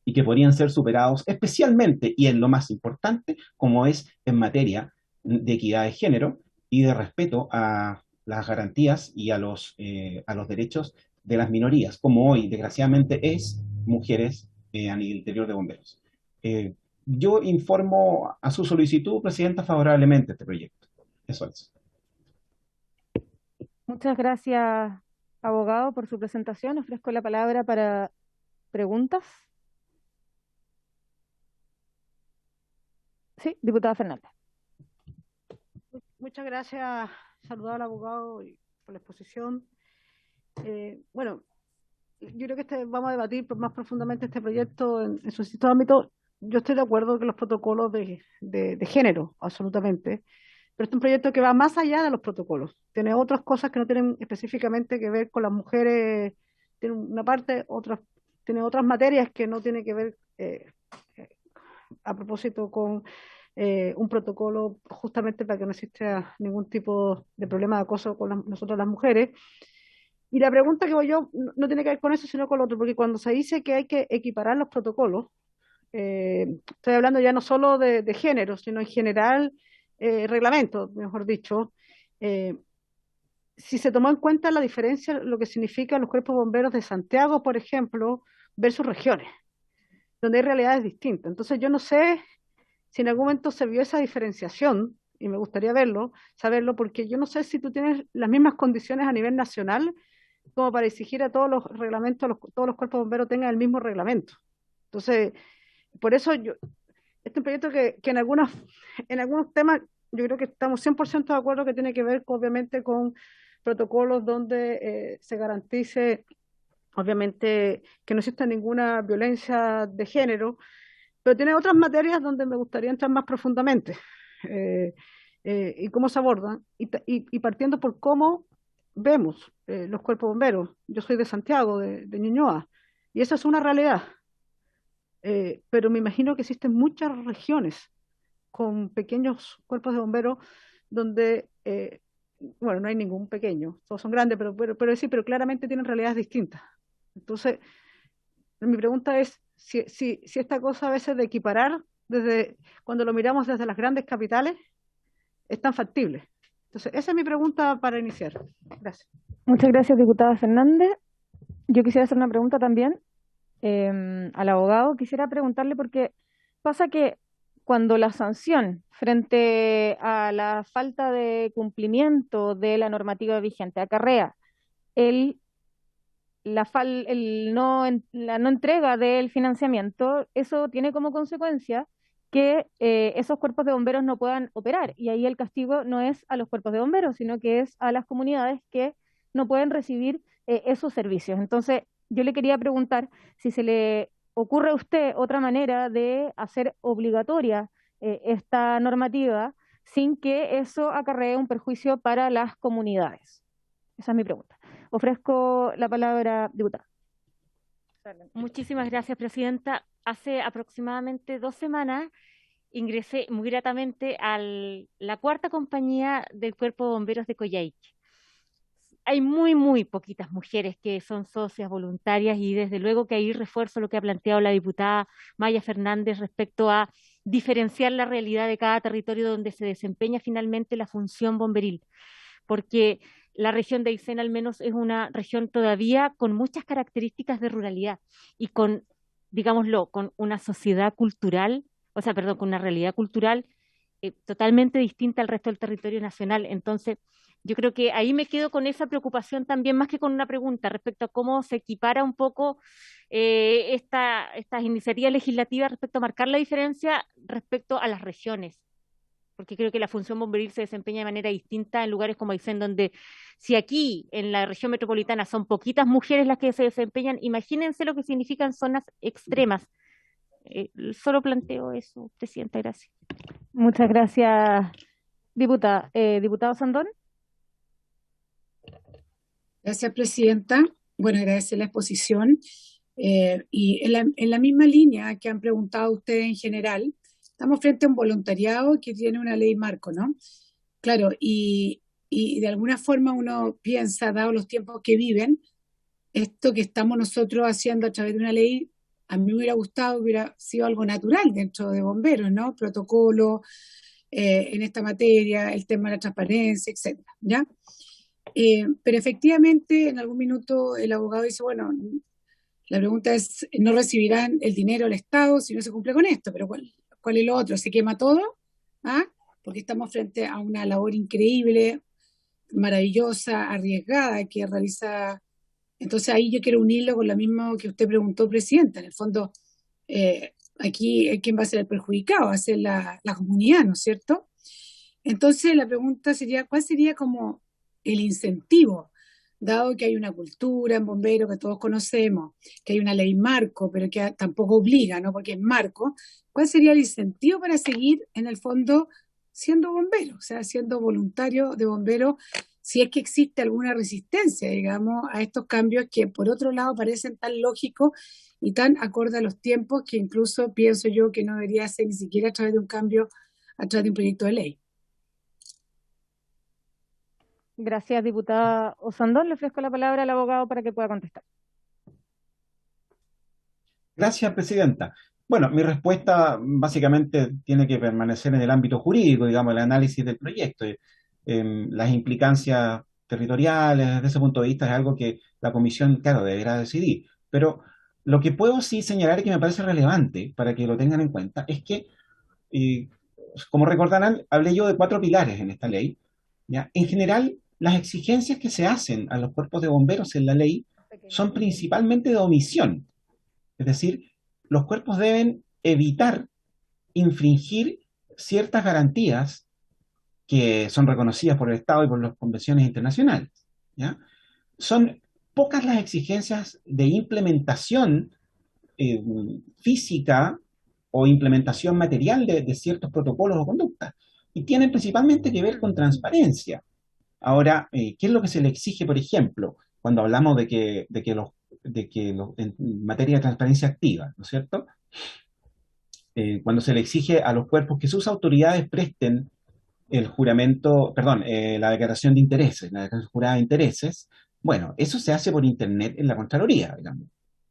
H: y que podrían ser superados especialmente y en lo más importante, como es en materia de equidad de género y de respeto a las garantías y a los derechos de las minorías, como hoy desgraciadamente es mujeres en el interior de bomberos. Yo informo a su solicitud, Presidenta, favorablemente a este proyecto. Eso es.
A: Muchas gracias, abogado, por su presentación. Ofrezco la palabra para preguntas. Sí, diputada Fernández.
D: Muchas gracias. Saludar al abogado y por la exposición. Bueno, yo creo que vamos a debatir más profundamente este proyecto en su distintos ámbitos. Yo estoy de acuerdo con los protocolos de género, absolutamente, pero este es un proyecto que va más allá de los protocolos. Tiene otras cosas que no tienen específicamente que ver con las mujeres, tiene una parte, tiene otras materias que no tienen que ver a propósito con un protocolo justamente para que no exista ningún tipo de problema de acoso con nosotros las mujeres. Y la pregunta que voy yo no tiene que ver con eso, sino con lo otro, porque cuando se dice que hay que equiparar los protocolos, estoy hablando ya no solo de género, sino en general, reglamentos, mejor dicho, si se tomó en cuenta la diferencia, lo que significan los cuerpos bomberos de Santiago, por ejemplo, versus regiones, donde hay realidades distintas. Entonces yo no sé si en algún momento se vio esa diferenciación, y me gustaría saberlo, porque yo no sé si tú tienes las mismas condiciones a nivel nacional como para exigir a todos los reglamentos, todos los cuerpos bomberos tengan el mismo reglamento. Entonces, por eso este es un proyecto que en algunos temas yo creo que estamos 100% de acuerdo, que tiene que ver obviamente con protocolos donde se garantice obviamente que no exista ninguna violencia de género, pero tiene otras materias donde me gustaría entrar más profundamente y cómo se abordan, y partiendo por cómo vemos los cuerpos bomberos. Yo soy de Santiago, de Ñuñoa, y eso es una realidad, pero me imagino que existen muchas regiones con pequeños cuerpos de bomberos donde, bueno, no hay ningún pequeño, todos son grandes, pero sí, pero claramente tienen realidades distintas. Entonces, mi pregunta es si esta cosa a veces de equiparar, cuando lo miramos desde las grandes capitales, es tan factible. Entonces, esa es mi pregunta para iniciar. Gracias.
A: Muchas gracias, diputada Fernández. Yo quisiera hacer una pregunta también al abogado. Quisiera preguntarle, porque pasa que cuando la sanción frente a la falta de cumplimiento de la normativa vigente acarrea la no entrega del financiamiento, eso tiene como consecuencia que esos cuerpos de bomberos no puedan operar. Y ahí el castigo no es a los cuerpos de bomberos, sino que es a las comunidades que no pueden recibir esos servicios. Entonces, yo le quería preguntar si se le ocurre a usted otra manera de hacer obligatoria esta normativa sin que eso acarree un perjuicio para las comunidades. Esa es mi pregunta. Ofrezco la palabra, diputada.
I: Muchísimas gracias, presidenta. Hace aproximadamente 2 semanas ingresé muy gratamente a la cuarta compañía del Cuerpo de Bomberos de Coyhaique. Hay muy poquitas mujeres que son socias voluntarias, y desde luego que ahí refuerzo lo que ha planteado la diputada Maya Fernández respecto a diferenciar la realidad de cada territorio donde se desempeña finalmente la función bomberil, porque la región de Aysén al menos es una región todavía con muchas características de ruralidad y con, digámoslo, con una sociedad cultural, con una realidad cultural totalmente distinta al resto del territorio nacional. Entonces, yo creo que ahí me quedo con esa preocupación también, más que con una pregunta respecto a cómo se equipara un poco estas iniciativas legislativas respecto a marcar la diferencia respecto a las regiones, porque creo que la función bomberil se desempeña de manera distinta en lugares como Aysén, donde si aquí en la región metropolitana son poquitas mujeres las que se desempeñan, imagínense lo que significan zonas extremas. Solo planteo eso, presidenta, gracias.
A: Muchas gracias, diputada. Diputado Sandón.
E: Gracias, presidenta. Bueno, agradecer la exposición. Y en la misma línea que han preguntado ustedes en general, estamos frente a un voluntariado que tiene una ley marco, ¿no? Claro, y de alguna forma uno piensa, dado los tiempos que viven, esto que estamos nosotros haciendo a través de una ley, a mí me hubiera gustado, hubiera sido algo natural dentro de bomberos, ¿no? Protocolo en esta materia, el tema de la transparencia, etcétera, ¿ya? Pero efectivamente, en algún minuto el abogado dice, bueno, la pregunta es, no recibirán el dinero del Estado si no se cumple con esto, pero ¿cuál es lo otro? ¿Se quema todo? ¿Ah? Porque estamos frente a una labor increíble, maravillosa, arriesgada que realiza. Entonces ahí yo quiero unirlo con lo mismo que usted preguntó, Presidenta. En el fondo, aquí ¿quién va a ser el perjudicado? Va a ser la comunidad, ¿no es cierto? Entonces la pregunta sería, ¿cuál sería como el incentivo? Dado que hay una cultura en bomberos que todos conocemos, que hay una ley marco, pero que tampoco obliga, ¿no? Porque es marco, ¿cuál sería el incentivo para seguir, en el fondo, siendo bombero? O sea, siendo voluntario de bombero, si es que existe alguna resistencia, digamos, a estos cambios que, por otro lado, parecen tan lógicos y tan acorde a los tiempos que incluso pienso yo que no debería ser ni siquiera a través de un cambio, a través de un proyecto de ley.
A: Gracias, diputada Osandón. Le ofrezco la palabra al abogado para que pueda contestar.
H: Gracias, Presidenta. Bueno, mi respuesta básicamente tiene que permanecer en el ámbito jurídico, digamos, el análisis del proyecto. Las implicancias territoriales, desde ese punto de vista, es algo que la Comisión, claro, deberá decidir. Pero lo que puedo sí señalar y que me parece relevante para que lo tengan en cuenta es que, como recordarán, hablé yo de 4 pilares en esta ley, ¿ya? En general, las exigencias que se hacen a los cuerpos de bomberos en la ley son principalmente de omisión. Es decir, los cuerpos deben evitar infringir ciertas garantías que son reconocidas por el Estado y por las convenciones internacionales, ¿ya? Son pocas las exigencias de implementación física o implementación material de ciertos protocolos o conductas, y tienen principalmente que ver con transparencia. Ahora, ¿qué es lo que se le exige, por ejemplo, cuando hablamos de que en materia de transparencia activa, ¿no es cierto? Cuando se le exige a los cuerpos que sus autoridades presten el juramento, perdón, la declaración de intereses, la declaración jurada de intereses, bueno, eso se hace por internet en la Contraloría, digamos,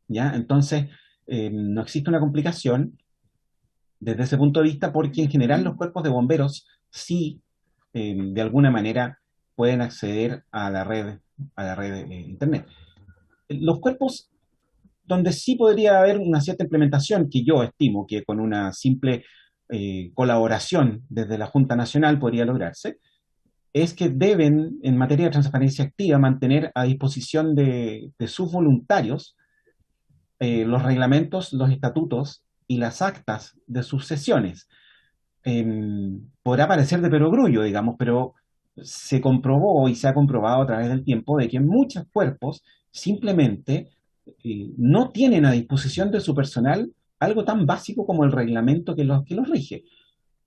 H: ¿ya? Entonces, no existe una complicación desde ese punto de vista, porque en general los cuerpos de bomberos sí, de alguna manera, pueden acceder a la red internet. Los cuerpos donde sí podría haber una cierta implementación, que yo estimo que con una simple colaboración desde la Junta Nacional podría lograrse, es que deben, en materia de transparencia activa, mantener a disposición de sus voluntarios los reglamentos, los estatutos y las actas de sus sesiones. Podrá parecer de perogrullo, digamos, pero se comprobó y se ha comprobado a través del tiempo de que muchos cuerpos simplemente no tienen a disposición de su personal algo tan básico como el reglamento que los rige,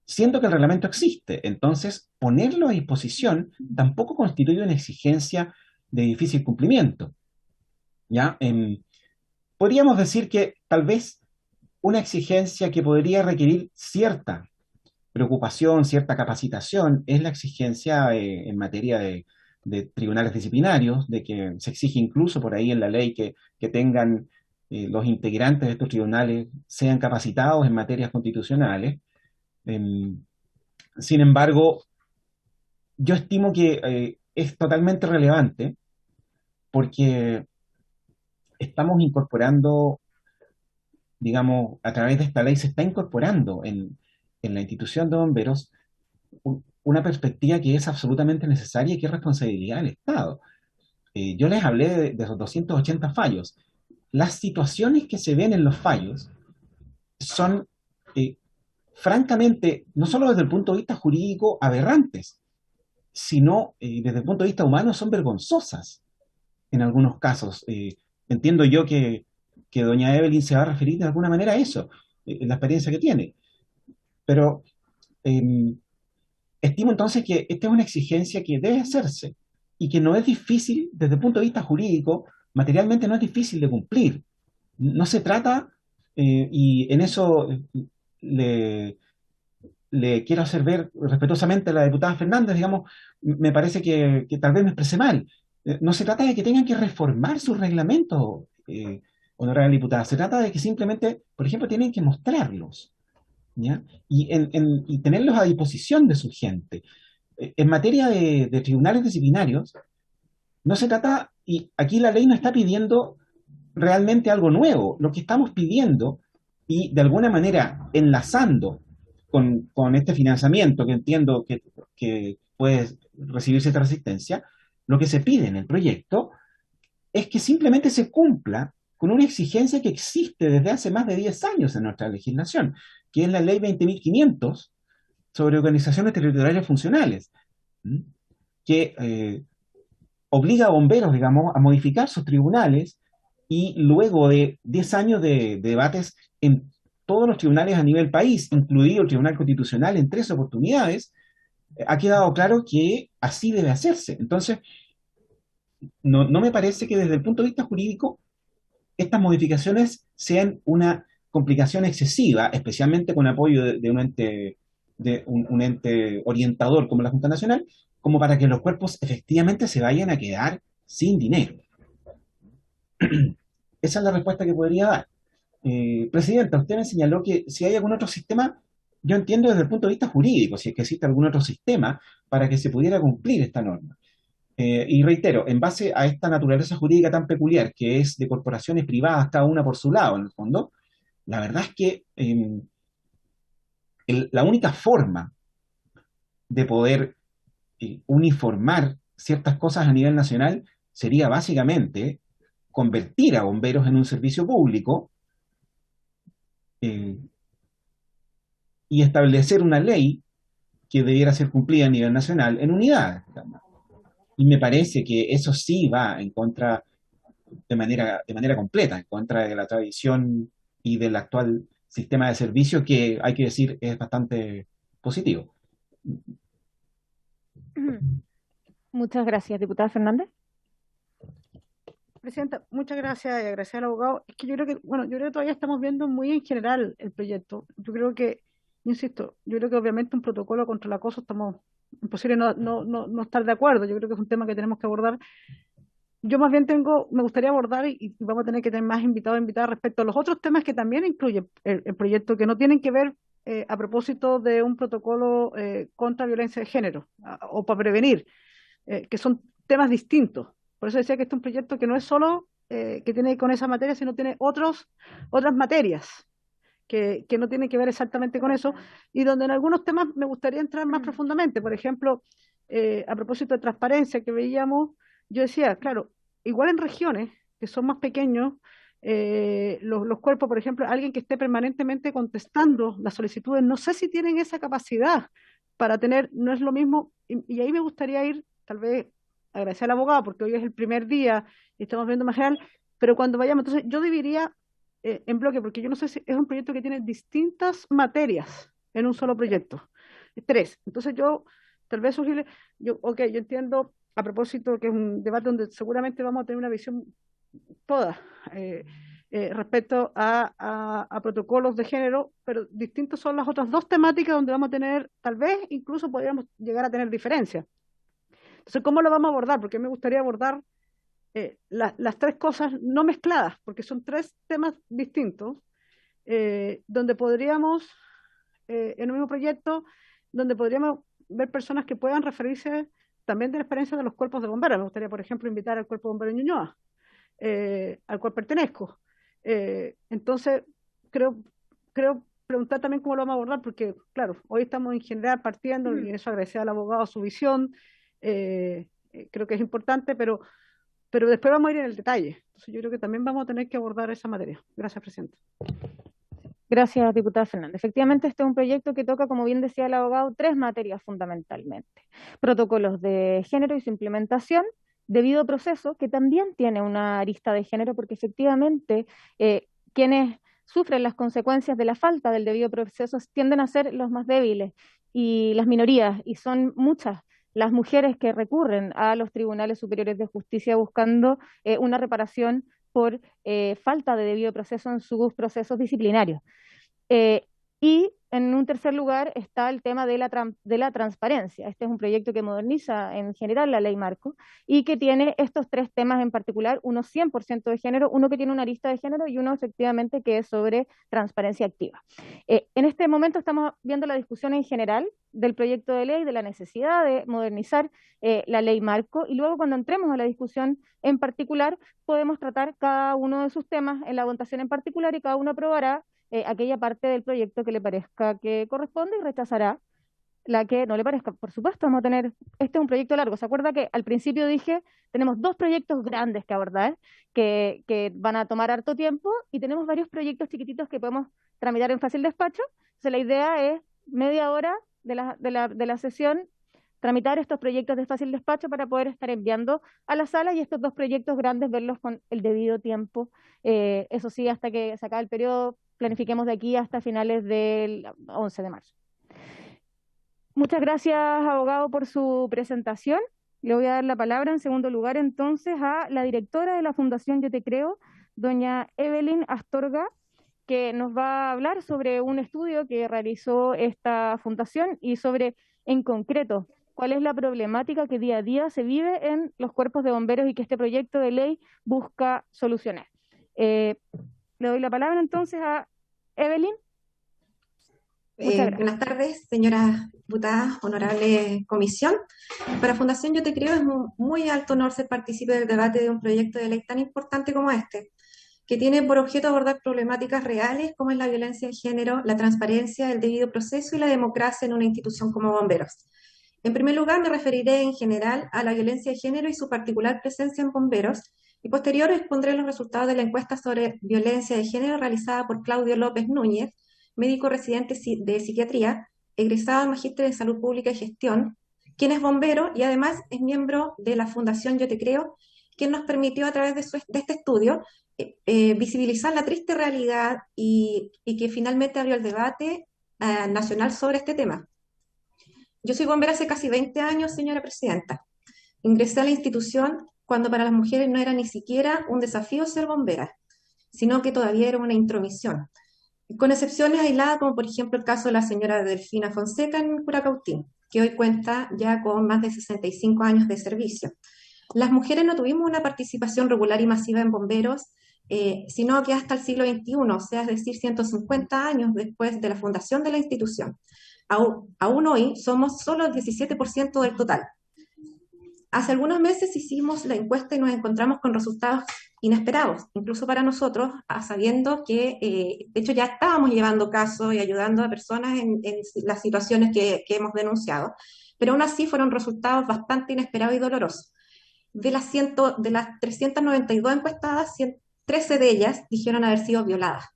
H: siendo que el reglamento existe. Entonces, ponerlo a disposición tampoco constituye una exigencia de difícil cumplimiento, ¿ya? Podríamos decir que tal vez una exigencia que podría requerir cierta preocupación, cierta capacitación, es la exigencia en materia de tribunales disciplinarios, de que se exige incluso por ahí en la ley que tengan los integrantes de estos tribunales sean capacitados en materias constitucionales. Sin embargo, yo estimo que es totalmente relevante porque estamos incorporando, digamos, a través de esta ley se está incorporando en la institución de bomberos una perspectiva que es absolutamente necesaria y que es responsabilidad del Estado. Yo les hablé de esos 280 fallos. Las situaciones que se ven en los fallos son, francamente, no solo desde el punto de vista jurídico aberrantes, sino desde el punto de vista humano son vergonzosas en algunos casos. Entiendo yo que doña Evelyn se va a referir de alguna manera a eso, la experiencia que tiene. Pero estimo entonces que esta es una exigencia que debe hacerse y que no es difícil desde el punto de vista jurídico, materialmente no es difícil de cumplir. No se trata, y en eso le le quiero hacer ver respetuosamente a la diputada Fernández, digamos, me parece que tal vez me expresé mal. No se trata de que tengan que reformar sus reglamentos, honorable diputada, se trata de que simplemente, por ejemplo, tienen que mostrarlos, ¿ya? Y tenerlos a disposición de su gente. En materia de tribunales disciplinarios, no se trata, y aquí la ley no está pidiendo realmente algo nuevo. Lo que estamos pidiendo, y de alguna manera enlazando con este financiamiento que entiendo que puede recibir cierta resistencia, lo que se pide en el proyecto es que simplemente se cumpla con una exigencia que existe desde hace más de 10 años en nuestra legislación, que es la Ley 20.500 sobre organizaciones territoriales funcionales, ¿m? Que obliga a bomberos, digamos, a modificar sus tribunales y luego de 10 años de debates en todos los tribunales a nivel país, incluido el Tribunal Constitucional en 3 oportunidades, ha quedado claro que así debe hacerse. Entonces, no me parece que desde el punto de vista jurídico estas modificaciones sean una complicación excesiva, especialmente con apoyo de un ente orientador como la Junta Nacional, como para que los cuerpos efectivamente se vayan a quedar sin dinero. Esa es la respuesta que podría dar. Presidenta, usted me señaló que si hay algún otro sistema, yo entiendo desde el punto de vista jurídico, si es que existe algún otro sistema para que se pudiera cumplir esta norma. Y reitero, en base a esta naturaleza jurídica tan peculiar, que es de corporaciones privadas, cada una por su lado, en el fondo, la verdad es que la única forma de poder uniformar ciertas cosas a nivel nacional sería básicamente convertir a bomberos en un servicio público eh, y establecer una ley que debiera ser cumplida a nivel nacional en unidades, digamos. Y me parece que eso sí va en contra, de manera completa, en contra de la tradición y del actual sistema de servicio que, hay que decir, es bastante positivo.
A: Muchas gracias, diputada Fernández.
D: Presidenta, muchas gracias y agradecer al abogado. Es que yo creo que, bueno, yo creo que todavía estamos viendo muy en general el proyecto. Yo creo que, insisto, yo creo que obviamente un protocolo contra el acoso estamos imposible no estar de acuerdo. Yo creo que es un tema que tenemos que abordar. Yo más bien me gustaría abordar y vamos a tener que tener más invitados e invitadas respecto a los otros temas que también incluye el proyecto, que no tienen que ver a propósito de un protocolo contra violencia de género o para prevenir, que son temas distintos. Por eso decía que este es un proyecto que no es solo que tiene con esa materia, sino tiene otras materias que no tienen que ver exactamente con eso, y donde en algunos temas me gustaría entrar más profundamente. Por ejemplo, a propósito de transparencia que veíamos, yo decía, claro, igual en regiones que son más pequeños, los cuerpos, por ejemplo, alguien que esté permanentemente contestando las solicitudes, no sé si tienen esa capacidad para tener, no es lo mismo, y ahí me gustaría ir, tal vez, agradecer al abogado, porque hoy es el primer día y estamos viendo más general, pero cuando vayamos, entonces yo dividiría en bloque, porque yo no sé si es un proyecto que tiene distintas materias en un solo proyecto, 3. Entonces yo, tal vez sugiere, yo entiendo, a propósito, que es un debate donde seguramente vamos a tener una visión toda respecto a protocolos de género, pero distintos son las otras 2 temáticas donde vamos a tener, tal vez incluso podríamos llegar a tener diferencias. Entonces, ¿cómo lo vamos a abordar? Porque me gustaría abordar las 3 cosas no mezcladas, porque son 3 temas distintos, donde podríamos, en un mismo proyecto, donde podríamos ver personas que puedan referirse también de la experiencia de los cuerpos de bomberos. Me gustaría, por ejemplo, invitar al Cuerpo de Bomberos de Ñuñoa, al cual pertenezco. Entonces, creo preguntar también cómo lo vamos a abordar, porque, claro, hoy estamos en general partiendo, y eso agradecer al abogado su visión, creo que es importante, pero después vamos a ir en el detalle. Entonces, yo creo que también vamos a tener que abordar esa materia. Gracias, Presidenta.
A: Gracias, diputada Fernández. Efectivamente, este es un proyecto que toca, como bien decía el abogado, 3 materias fundamentalmente: protocolos de género y su implementación, debido proceso, que también tiene una arista de género, porque efectivamente quienes sufren las consecuencias de la falta del debido proceso tienden a ser los más débiles y las minorías, y son muchas las mujeres que recurren a los tribunales superiores de justicia buscando una reparación por falta de debido proceso en sus procesos disciplinarios. Y en un tercer lugar está el tema de la transparencia. Este es un proyecto que moderniza en general la ley marco y que tiene estos tres temas en particular, uno 100% de género, uno que tiene una lista de género y uno efectivamente que es sobre transparencia activa. En este momento estamos viendo la discusión en general del proyecto de ley, de la necesidad de modernizar la ley marco, y luego cuando entremos a la discusión en particular podemos tratar cada uno de sus temas en la votación en particular y cada uno aprobará aquella parte del proyecto que le parezca que corresponde y rechazará la que no le parezca. Por supuesto, vamos a tener, este es un proyecto largo. ¿Se acuerda que al principio dije, tenemos dos proyectos grandes que abordar, que van a tomar harto tiempo, y tenemos varios proyectos chiquititos que podemos tramitar en fácil despacho? Entonces la idea es media hora de la sesión, tramitar estos proyectos de fácil despacho para poder estar enviando a la sala, y estos dos proyectos grandes verlos con el debido tiempo. Eso sí, hasta que se acabe el periodo, planifiquemos de aquí hasta finales del 11 de marzo. Muchas gracias, abogado, por su presentación. Le voy a dar la palabra en segundo lugar entonces a la directora de la Fundación Yo Te Creo, doña Evelyn Astorga, que nos va a hablar sobre un estudio que realizó esta fundación y sobre, en concreto, cuál es la problemática que día a día se vive en los cuerpos de bomberos y que este proyecto de ley busca solucionar. Le doy la palabra entonces a Evelyn. Muchas gracias.
J: Buenas tardes, señoras diputadas, honorable comisión. Para Fundación Yo Te Creo es un muy alto honor ser partícipe del debate de un proyecto de ley tan importante como este, que tiene por objeto abordar problemáticas reales como es la violencia de género, la transparencia, el debido proceso y la democracia en una institución como bomberos. En primer lugar, me referiré en general a la violencia de género y su particular presencia en bomberos, y posterior expondré los resultados de la encuesta sobre violencia de género realizada por Claudio López Núñez, médico residente de psiquiatría, egresado en Magíster en Salud Pública y Gestión, quien es bombero y además es miembro de la Fundación Yo Te Creo, quien nos permitió a través de este estudio visibilizar la triste realidad y que finalmente abrió el debate nacional sobre este tema. Yo soy bombera hace casi 20 años, señora presidenta. Ingresé a la institución cuando para las mujeres no era ni siquiera un desafío ser bombera, sino que todavía era una intromisión, con excepciones aisladas, como por ejemplo el caso de la señora Delfina Fonseca en Curacautín, que hoy cuenta ya con más de 65 años de servicio. Las mujeres no tuvimos una participación regular y masiva en bomberos, sino que hasta el siglo XXI, o sea, es decir, 150 años después de la fundación de la institución. Aún hoy somos solo el 17% del total. Hace algunos meses hicimos la encuesta y nos encontramos con resultados inesperados, incluso para nosotros, sabiendo que de hecho ya estábamos llevando casos y ayudando a personas en las situaciones que hemos denunciado, pero aún así fueron resultados bastante inesperados y dolorosos. De las 392 encuestadas, 13 de ellas dijeron haber sido violadas,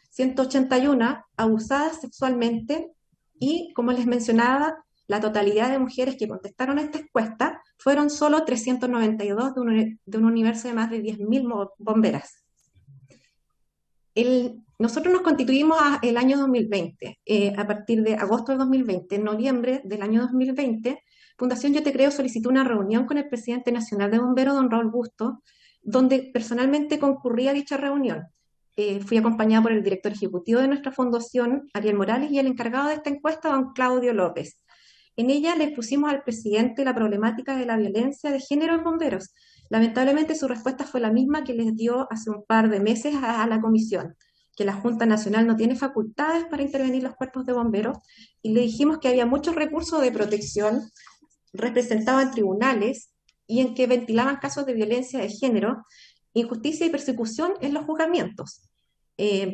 J: 181 abusadas sexualmente, y como les mencionaba, la totalidad de mujeres que contestaron a esta encuesta fueron solo 392 de un universo de más de 10.000 bomberas. Nosotros nos constituimos el año 2020, a partir de agosto de 2020. En noviembre del año 2020, Fundación Yo Te Creo solicitó una reunión con el presidente nacional de bomberos, don Raúl Bustos, donde personalmente concurrí a dicha reunión. Fui acompañada por el director ejecutivo de nuestra fundación, Ariel Morales, y el encargado de esta encuesta, don Claudio López. En ella le expusimos al presidente la problemática de la violencia de género en bomberos. Lamentablemente su respuesta fue la misma que les dio hace un par de meses a la comisión, que la Junta Nacional no tiene facultades para intervenir los cuerpos de bomberos, y le dijimos que había muchos recursos de protección representados en tribunales y en que ventilaban casos de violencia de género, injusticia y persecución en los juzgamientos,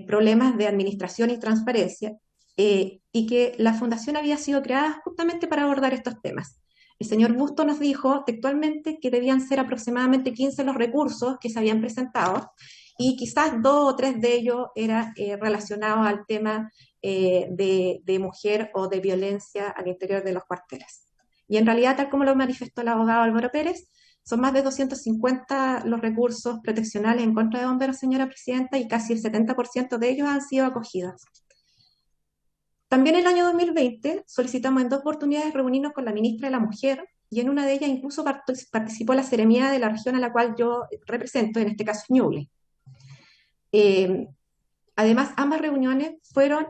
J: problemas de administración y transparencia, y que la fundación había sido creada justamente para abordar estos temas. El señor Busto nos dijo textualmente que debían ser aproximadamente 15 los recursos que se habían presentado, y quizás 2 o 3 de ellos eran relacionados al tema de mujer o de violencia al interior de los cuarteles. Y en realidad, tal como lo manifestó el abogado Álvaro Pérez, son más de 250 los recursos proteccionales en contra de bomberos, señora presidenta, y casi el 70% de ellos han sido acogidos. También en el año 2020 solicitamos en 2 oportunidades reunirnos con la ministra de la Mujer, y en una de ellas incluso participó la seremía de la región a la cual yo represento, en este caso Ñuble. Además, ambas reuniones fueron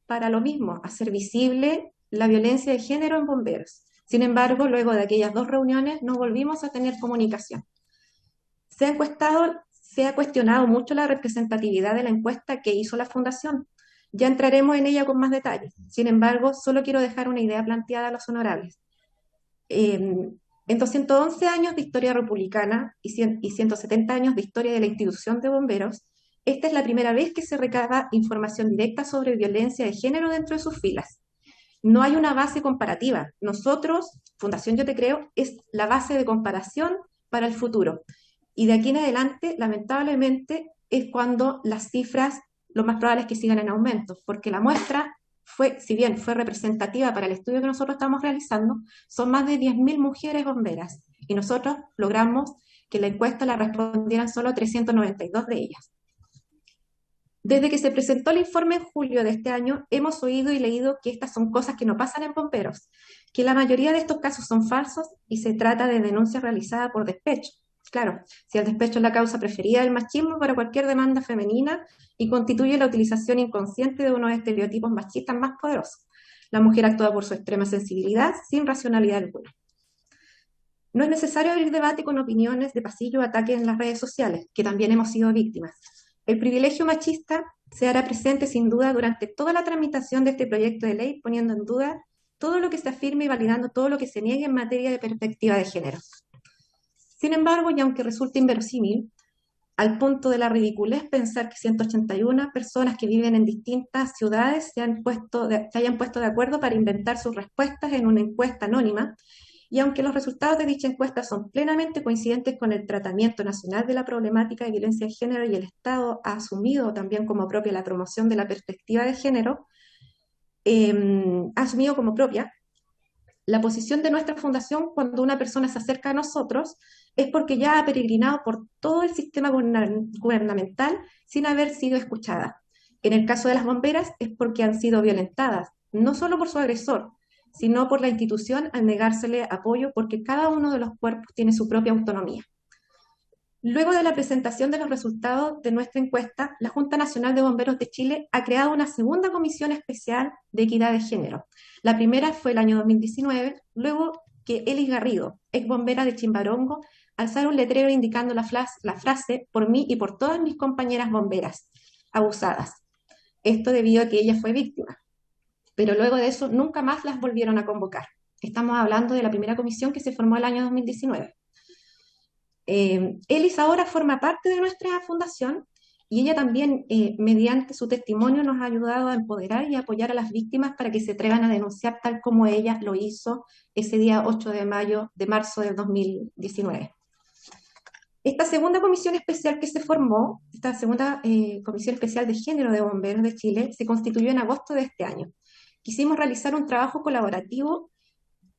J: para lo mismo, hacer visible la violencia de género en bomberos. Sin embargo, luego de aquellas 2 reuniones no volvimos a tener comunicación. Se ha cuestionado mucho la representatividad de la encuesta que hizo la Fundación. Ya entraremos en ella con más detalles. Sin embargo, solo quiero dejar una idea planteada a los honorables. En 211 años de historia republicana y 170 años de historia de la institución de bomberos, esta es la primera vez que se recaba información directa sobre violencia de género dentro de sus filas. No hay una base comparativa. Nosotros, Fundación Yo Te Creo, es la base de comparación para el futuro. Y de aquí en adelante, lamentablemente, es cuando las cifras, lo más probable es que sigan en aumento, porque la muestra fue, si bien fue representativa para el estudio que nosotros estamos realizando, son más de 10.000 mujeres bomberas, y nosotros logramos que la encuesta la respondieran solo 392 de ellas. Desde que se presentó el informe en julio de este año, hemos oído y leído que estas son cosas que no pasan en bomberos, que la mayoría de estos casos son falsos y se trata de denuncias realizadas por despecho. Claro, si el despecho es la causa preferida del machismo para cualquier demanda femenina y constituye la utilización inconsciente de unos estereotipos machistas más poderosos. La mujer actúa por su extrema sensibilidad sin racionalidad alguna. No es necesario abrir debate con opiniones de pasillo o ataques en las redes sociales, que también hemos sido víctimas. El privilegio machista se hará presente sin duda durante toda la tramitación de este proyecto de ley, poniendo en duda todo lo que se afirme y validando todo lo que se niegue en materia de perspectiva de género. Sin embargo, y aunque resulte inverosímil, al punto de la ridiculez pensar que 181 personas que viven en distintas ciudades se hayan puesto de acuerdo para inventar sus respuestas en una encuesta anónima, y aunque los resultados de dicha encuesta son plenamente coincidentes con el tratamiento nacional de la problemática de violencia de género y el Estado ha asumido también como propia la promoción de la perspectiva de género, ha asumido como propia la posición de nuestra fundación cuando una persona se acerca a nosotros es porque ya ha peregrinado por todo el sistema gubernamental sin haber sido escuchada. En el caso de las bomberas es porque han sido violentadas, no solo por su agresor, sino por la institución al negársele apoyo porque cada uno de los cuerpos tiene su propia autonomía. Luego de la presentación de los resultados de nuestra encuesta, la Junta Nacional de Bomberos de Chile ha creado una segunda comisión especial de equidad de género. La primera fue el año 2019, luego que Elis Garrido, ex bombera de Chimbarongo, alzara un letrero indicando la frase "por mí y por todas mis compañeras bomberas abusadas". Esto debido a que ella fue víctima. Pero luego de eso nunca más las volvieron a convocar. Estamos hablando de la primera comisión que se formó el año 2019. Elis ahora forma parte de nuestra fundación y ella también, mediante su testimonio, nos ha ayudado a empoderar y apoyar a las víctimas para que se atrevan a denunciar tal como ella lo hizo ese día 8 de marzo del 2019. Esta segunda comisión especial que se formó, esta segunda comisión especial de género de bomberos de Chile, se constituyó en agosto de este año. Quisimos realizar un trabajo colaborativo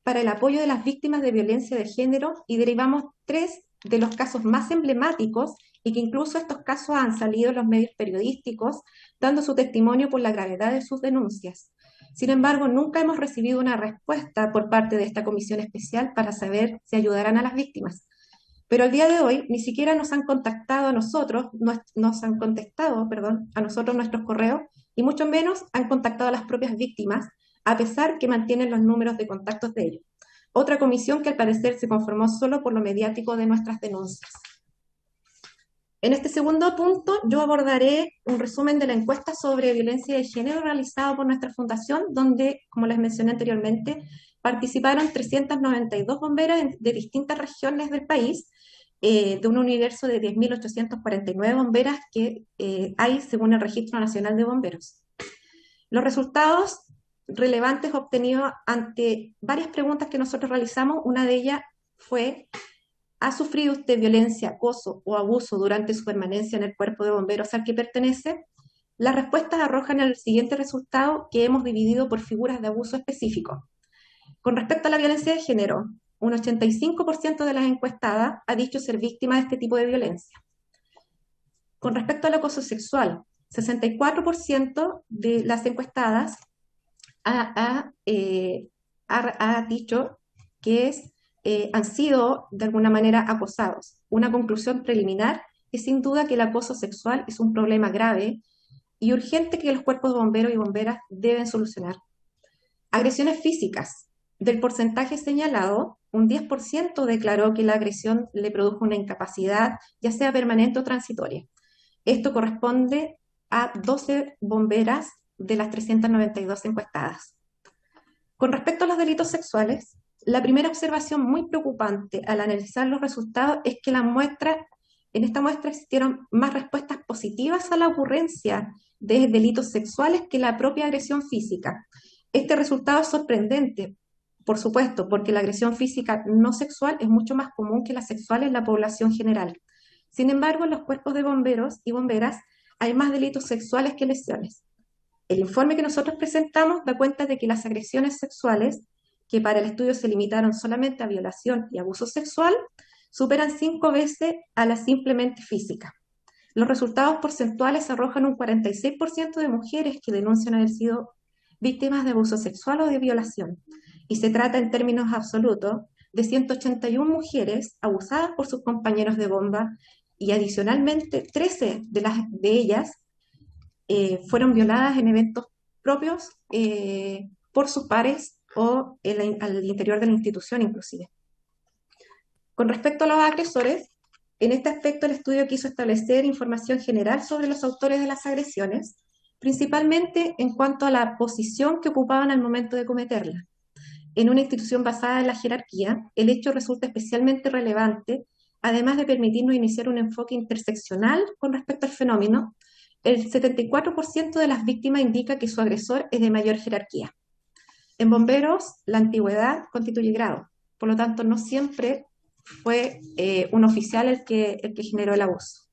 J: para el apoyo de las víctimas de violencia de género y derivamos 3 de los casos más emblemáticos y que incluso estos casos han salido en los medios periodísticos dando su testimonio por la gravedad de sus denuncias. Sin embargo, nunca hemos recibido una respuesta por parte de esta comisión especial para saber si ayudarán a las víctimas. Pero al día de hoy ni siquiera nos han contactado a nosotros, nos han contestado, a nosotros nuestros correos, y mucho menos han contactado a las propias víctimas, a pesar que mantienen los números de contactos de ellos. Otra comisión que al parecer se conformó solo por lo mediático de nuestras denuncias. En este segundo punto, yo abordaré un resumen de la encuesta sobre violencia de género realizado por nuestra fundación, donde, como les mencioné anteriormente, participaron 392 bomberas de distintas regiones del país, de un universo de 10.849 bomberas que hay según el Registro Nacional de Bomberos. Los resultados relevantes obtenidos ante varias preguntas que nosotros realizamos, una de ellas fue: ¿ha sufrido usted violencia, acoso o abuso durante su permanencia en el cuerpo de bomberos al que pertenece? Las respuestas arrojan el siguiente resultado que hemos dividido por figuras de abuso específicos. Con respecto a la violencia de género, un 85% de las encuestadas ha dicho ser víctima de este tipo de violencia. Con respecto al acoso sexual, 64% de las encuestadas ha dicho que han sido de alguna manera acosados. Una conclusión preliminar es sin duda que el acoso sexual es un problema grave y urgente que los cuerpos de bomberos y bomberas deben solucionar. Agresiones físicas. Del porcentaje señalado, un 10% declaró que la agresión le produjo una incapacidad, ya sea permanente o transitoria. Esto corresponde a 12 bomberas de las 392 encuestadas. Con respecto a los delitos sexuales, la primera observación muy preocupante al analizar los resultados es que en esta muestra existieron más respuestas positivas a la ocurrencia de delitos sexuales que la propia agresión física. Este resultado es sorprendente, por supuesto, porque la agresión física no sexual es mucho más común que la sexual en la población general. Sin embargo, en los cuerpos de bomberos y bomberas hay más delitos sexuales que lesiones. El informe que nosotros presentamos da cuenta de que las agresiones sexuales, que para el estudio se limitaron solamente a violación y abuso sexual, superan 5 veces a la simplemente física. Los resultados porcentuales arrojan un 46% de mujeres que denuncian haber sido víctimas de abuso sexual o de violación, y se trata en términos absolutos de 181 mujeres abusadas por sus compañeros de bomba, y adicionalmente 13 de ellas fueron violadas en eventos propios por sus pares o al interior de la institución inclusive. Con respecto a los agresores, en este aspecto el estudio quiso establecer información general sobre los autores de las agresiones, principalmente en cuanto a la posición que ocupaban al momento de cometerla. En una institución basada en la jerarquía, el hecho resulta especialmente relevante, además de permitirnos iniciar un enfoque interseccional con respecto al fenómeno. El 74% de las víctimas indica que su agresor es de mayor jerarquía. En bomberos, la antigüedad constituye grado, por lo tanto no siempre fue un oficial el que generó el abuso.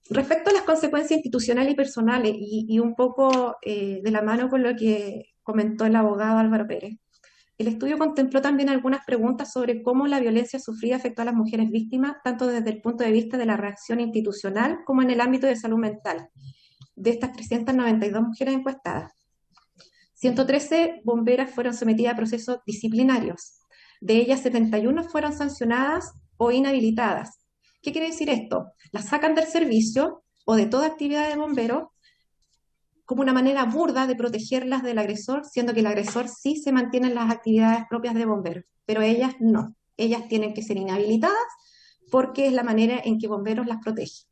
J: Respecto a las consecuencias institucionales y personales, y un poco de la mano con lo que comentó el abogado Álvaro Pérez, el estudio contempló también algunas preguntas sobre cómo la violencia sufrida afectó a las mujeres víctimas, tanto desde el punto de vista de la reacción institucional como en el ámbito de salud mental, de estas 392 mujeres encuestadas. 113 bomberas fueron sometidas a procesos disciplinarios. De ellas, 71 fueron sancionadas o inhabilitadas. ¿Qué quiere decir esto? Las sacan del servicio o de toda actividad de bombero como una manera burda de protegerlas del agresor, siendo que el agresor sí se mantiene en las actividades propias de bomberos, pero ellas no. Ellas tienen que ser inhabilitadas porque es la manera en que bomberos las protege.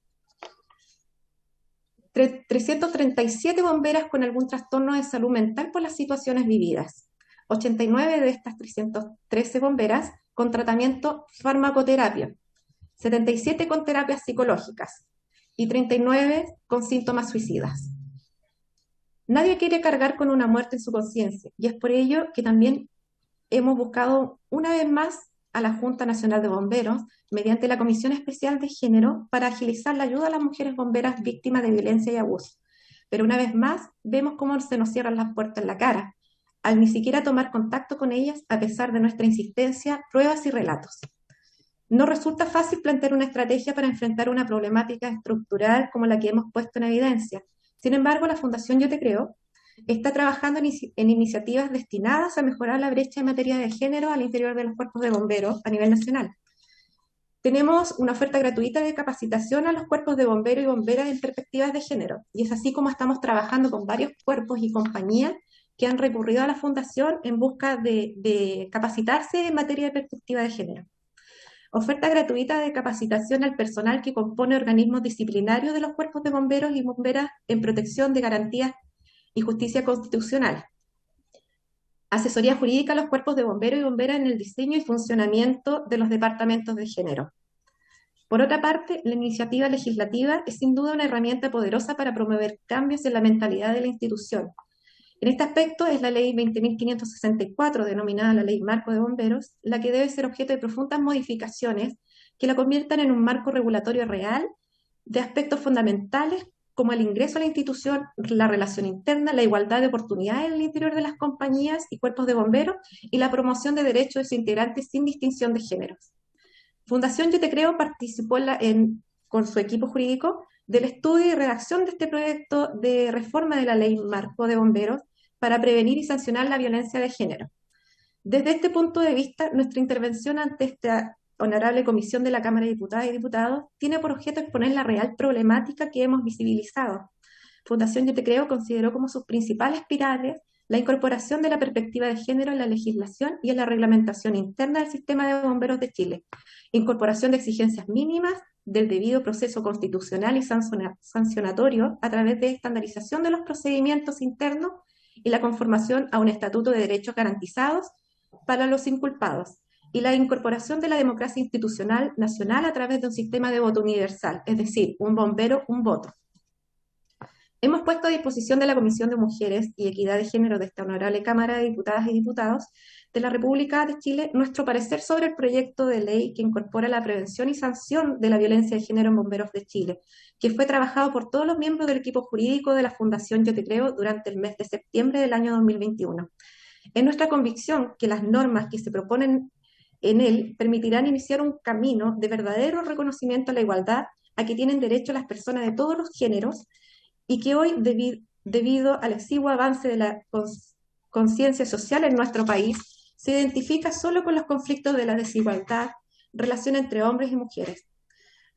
J: 337 bomberas con algún trastorno de salud mental por las situaciones vividas. 89 de estas 313 bomberas con tratamiento farmacoterapia, 77 con terapias psicológicas y 39 con síntomas suicidas. Nadie quiere cargar con una muerte en su conciencia, y es por ello que también hemos buscado una vez más a la Junta Nacional de Bomberos, mediante la Comisión Especial de Género, para agilizar la ayuda a las mujeres bomberas víctimas de violencia y abuso. Pero una vez más, vemos cómo se nos cierran las puertas en la cara, al ni siquiera tomar contacto con ellas, a pesar de nuestra insistencia, pruebas y relatos. No resulta fácil plantear una estrategia para enfrentar una problemática estructural como la que hemos puesto en evidencia. Sin embargo, la Fundación Yo Te Creo está trabajando en iniciativas destinadas a mejorar la brecha en materia de género al interior de los cuerpos de bomberos a nivel nacional. Tenemos una oferta gratuita de capacitación a los cuerpos de bomberos y bomberas en perspectivas de género, y es así como estamos trabajando con varios cuerpos y compañías que han recurrido a la Fundación en busca de capacitarse en materia de perspectiva de género. Oferta gratuita de capacitación al personal que compone organismos disciplinarios de los cuerpos de bomberos y bomberas en protección de garantías y justicia constitucional. Asesoría jurídica a los cuerpos de bomberos y bomberas en el diseño y funcionamiento de los departamentos de género. Por otra parte, la iniciativa legislativa es sin duda una herramienta poderosa para promover cambios en la mentalidad de la institución. En este aspecto es la Ley 20.564, denominada la Ley Marco de Bomberos, la que debe ser objeto de profundas modificaciones que la conviertan en un marco regulatorio real de aspectos fundamentales como el ingreso a la institución, la relación interna, la igualdad de oportunidades en el interior de las compañías y cuerpos de bomberos y la promoción de derechos de sus integrantes sin distinción de géneros. Fundación Yo Te Creo participó con su equipo jurídico del estudio y redacción de este proyecto de reforma de la Ley Marco de Bomberos para prevenir y sancionar la violencia de género. Desde este punto de vista, nuestra intervención ante esta honorable comisión de la Cámara de Diputadas y Diputados, tiene por objeto exponer la real problemática que hemos visibilizado. Fundación Yo Te Creo consideró como sus principales pilares la incorporación de la perspectiva de género en la legislación y en la reglamentación interna del sistema de bomberos de Chile, incorporación de exigencias mínimas del debido proceso constitucional y sancionatorio a través de estandarización de los procedimientos internos y la conformación a un estatuto de derechos garantizados para los inculpados, y la incorporación de la democracia institucional nacional a través de un sistema de voto universal, es decir, un bombero, un voto. Hemos puesto a disposición de la Comisión de Mujeres y Equidad de Género de esta honorable Cámara de Diputadas y Diputados de la República de Chile nuestro parecer sobre el proyecto de ley que incorpora la prevención y sanción de la violencia de género en bomberos de Chile, que fue trabajado por todos los miembros del equipo jurídico de la Fundación Yo Te Creo durante el mes de septiembre del año 2021. Es nuestra convicción que las normas que se proponen en él permitirán iniciar un camino de verdadero reconocimiento a la igualdad a que tienen derecho las personas de todos los géneros, y que hoy, debido al exiguo avance de la conciencia social en nuestro país, se identifica solo con los conflictos de la desigualdad, relación entre hombres y mujeres.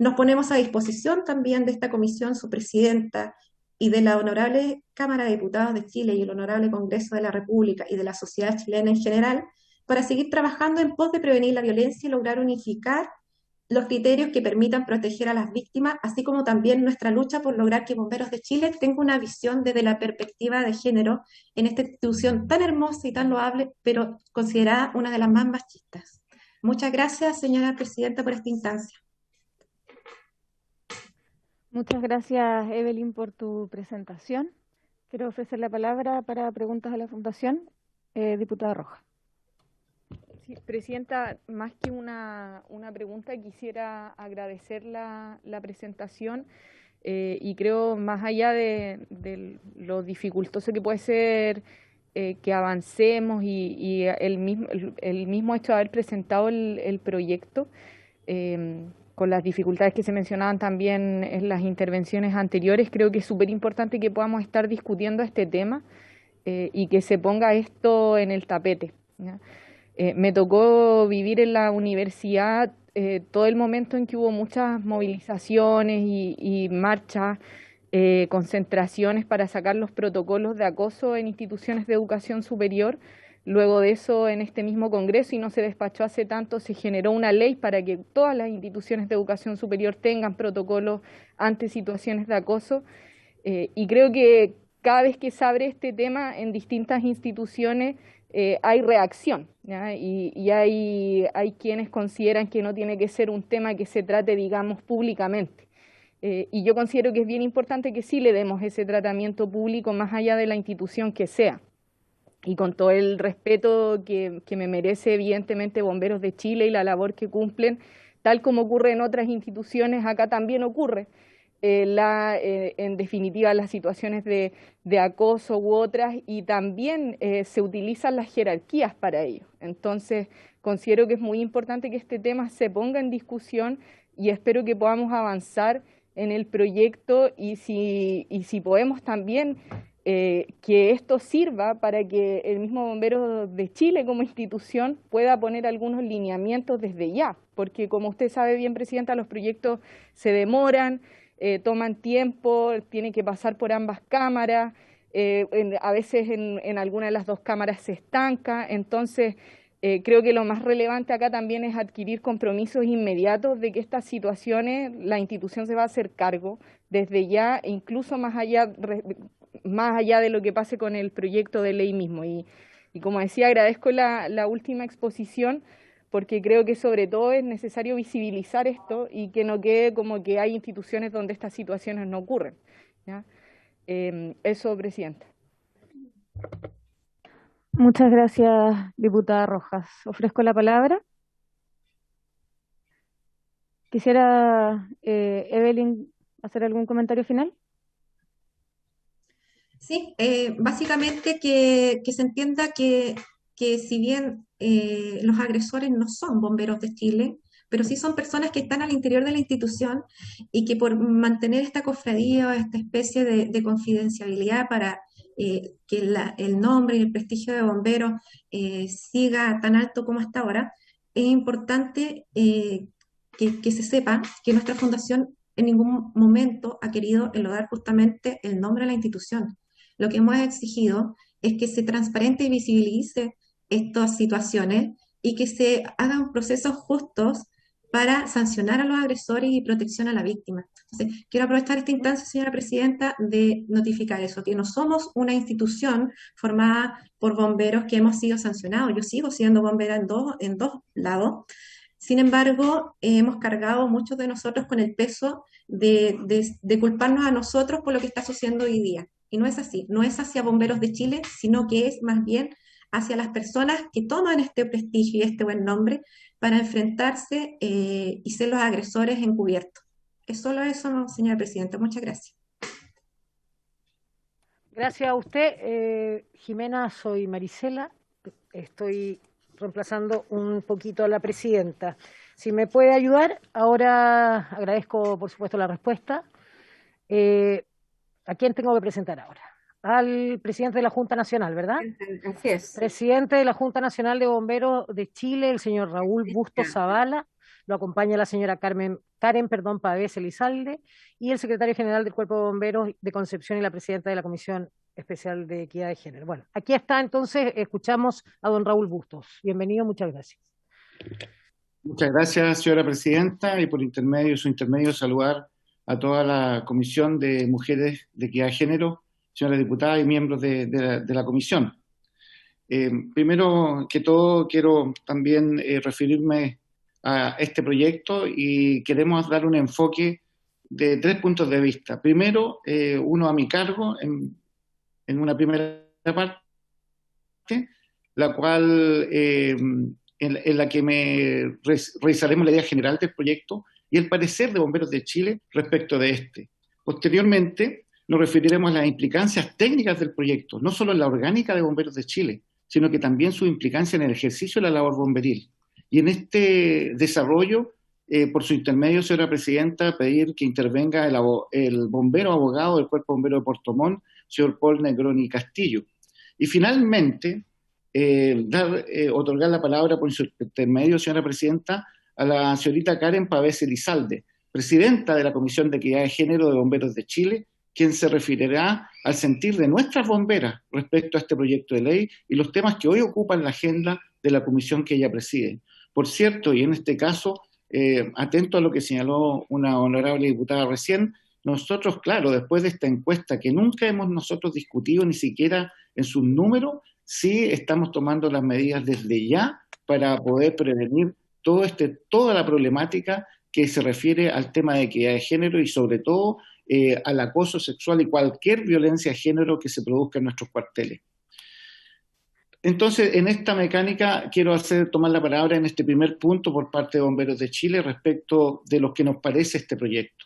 J: Nos ponemos a disposición también de esta comisión, su presidenta, y de la Honorable Cámara de Diputados de Chile y el Honorable Congreso de la República y de la sociedad chilena en general, para seguir trabajando en pos de prevenir la violencia y lograr unificar los criterios que permitan proteger a las víctimas, así como también nuestra lucha por lograr que Bomberos de Chile tenga una visión desde la perspectiva de género en esta institución tan hermosa y tan loable, pero considerada una de las más machistas. Muchas gracias, señora presidenta, por esta instancia.
A: Muchas gracias, Evelyn, por tu presentación. Quiero ofrecer la palabra para preguntas a la Fundación. Diputada Roja.
K: Sí, Presidenta, más que una pregunta, quisiera agradecer la presentación y creo, más allá de lo dificultoso que puede ser que avancemos y el mismo hecho de haber presentado el proyecto, con las dificultades que se mencionaban también en las intervenciones anteriores, creo que es súper importante que podamos estar discutiendo este tema y que se ponga esto en el tapete, ¿ya? Me tocó vivir en la universidad todo el momento en que hubo muchas movilizaciones y marchas, concentraciones para sacar los protocolos de acoso en instituciones de educación superior. Luego de eso, en este mismo Congreso, y no se despachó hace tanto, se generó una ley para que todas las instituciones de educación superior tengan protocolos ante situaciones de acoso. Y creo que cada vez que se abre este tema en distintas instituciones, hay reacción, ¿ya? Y hay quienes consideran que no tiene que ser un tema que se trate, digamos, públicamente. Y yo considero que es bien importante que sí le demos ese tratamiento público más allá de la institución que sea. Y con todo el respeto que me merece, evidentemente, Bomberos de Chile y la labor que cumplen, tal como ocurre en otras instituciones, acá también ocurre. En definitiva, las situaciones de acoso u otras, y también se utilizan las jerarquías para ello. Entonces, considero que es muy importante que este tema se ponga en discusión y espero que podamos avanzar en el proyecto y si podemos también que esto sirva para que el mismo Bomberos de Chile como institución pueda poner algunos lineamientos desde ya, porque como usted sabe bien, Presidenta, los proyectos se demoran, toman tiempo, tienen que pasar por ambas cámaras, a veces en alguna de las dos cámaras se estanca. Entonces creo que lo más relevante acá también es adquirir compromisos inmediatos de que estas situaciones la institución se va a hacer cargo desde ya, e incluso más allá de lo que pase con el proyecto de ley mismo. Y como decía, agradezco la última exposición, porque creo que sobre todo es necesario visibilizar esto y que no quede como que hay instituciones donde estas situaciones no ocurren, ¿ya? Eso, Presidenta.
A: Muchas gracias, diputada Rojas. Ofrezco la palabra. Quisiera, Evelyn, hacer algún comentario final.
J: Sí, básicamente que se entienda que si bien los agresores no son Bomberos de Chile, pero sí son personas que están al interior de la institución y que por mantener esta cofradía o esta especie de confidencialidad para que el nombre y el prestigio de bomberos siga tan alto como hasta ahora, es importante que se sepa que nuestra fundación en ningún momento ha querido enlodar justamente el nombre de la institución. Lo que hemos exigido es que se transparente y visibilice estas situaciones y que se hagan procesos justos para sancionar a los agresores y protección a la víctima. Entonces, quiero aprovechar esta instancia, señora presidenta, de notificar eso, que no somos una institución formada por bomberos que hemos sido sancionados. Yo sigo siendo bombera en dos lados. Sin embargo, hemos cargado muchos de nosotros con el peso de culparnos a nosotros por lo que está sucediendo hoy día. Y no es así, no es hacia Bomberos de Chile, sino que es más bien hacia las personas que toman este prestigio y este buen nombre para enfrentarse y ser los agresores encubiertos. Es solo eso, señora presidenta. Muchas gracias.
C: Gracias a usted, Jimena. Soy Marisela, estoy reemplazando un poquito a la presidenta. Si me puede ayudar, ahora agradezco, por supuesto, la respuesta. ¿A quién tengo que presentar ahora? Al presidente de la Junta Nacional, ¿verdad?
B: Así es.
C: Presidente de la Junta Nacional de Bomberos de Chile, el señor Raúl Bustos Zavala. Lo acompaña la señora Karen Pavés Elizalde, y el secretario general del Cuerpo de Bomberos de Concepción y la presidenta de la Comisión Especial de Equidad de Género. Bueno, aquí está, entonces, escuchamos a don Raúl Bustos. Bienvenido, muchas gracias.
L: Muchas gracias, señora presidenta, y por su intermedio, saludar a toda la Comisión de Mujeres de Equidad de Género, señora diputada y miembros de la comisión. Primero que todo, quiero también referirme a este proyecto y queremos dar un enfoque de 3 puntos de vista. Primero, uno a mi cargo en una primera parte, la cual en la que revisaremos la idea general del proyecto y el parecer de Bomberos de Chile respecto de este. Posteriormente, nos referiremos a las implicancias técnicas del proyecto, no solo en la orgánica de Bomberos de Chile, sino que también su implicancia en el ejercicio de la labor bomberil. Y en este desarrollo, por su intermedio, señora presidenta, pedir que intervenga el bombero abogado del Cuerpo Bombero de Puerto Montt, señor Paul Negroni Castillo. Y finalmente, otorgar la palabra por su intermedio, señora presidenta, a la señorita Karen Pavés Elizalde, presidenta de la Comisión de Equidad de Género de Bomberos de Chile, quien se referirá al sentir de nuestras bomberas respecto a este proyecto de ley y los temas que hoy ocupan la agenda de la comisión que ella preside. Por cierto, y en este caso, atento a lo que señaló una honorable diputada recién, nosotros, claro, después de esta encuesta que nunca hemos nosotros discutido ni siquiera en sus números, sí estamos tomando las medidas desde ya para poder prevenir toda la problemática que se refiere al tema de equidad de género y sobre todo al acoso sexual y cualquier violencia de género que se produzca en nuestros cuarteles. Entonces, en esta mecánica quiero tomar la palabra en este primer punto por parte de Bomberos de Chile respecto de lo que nos parece este proyecto.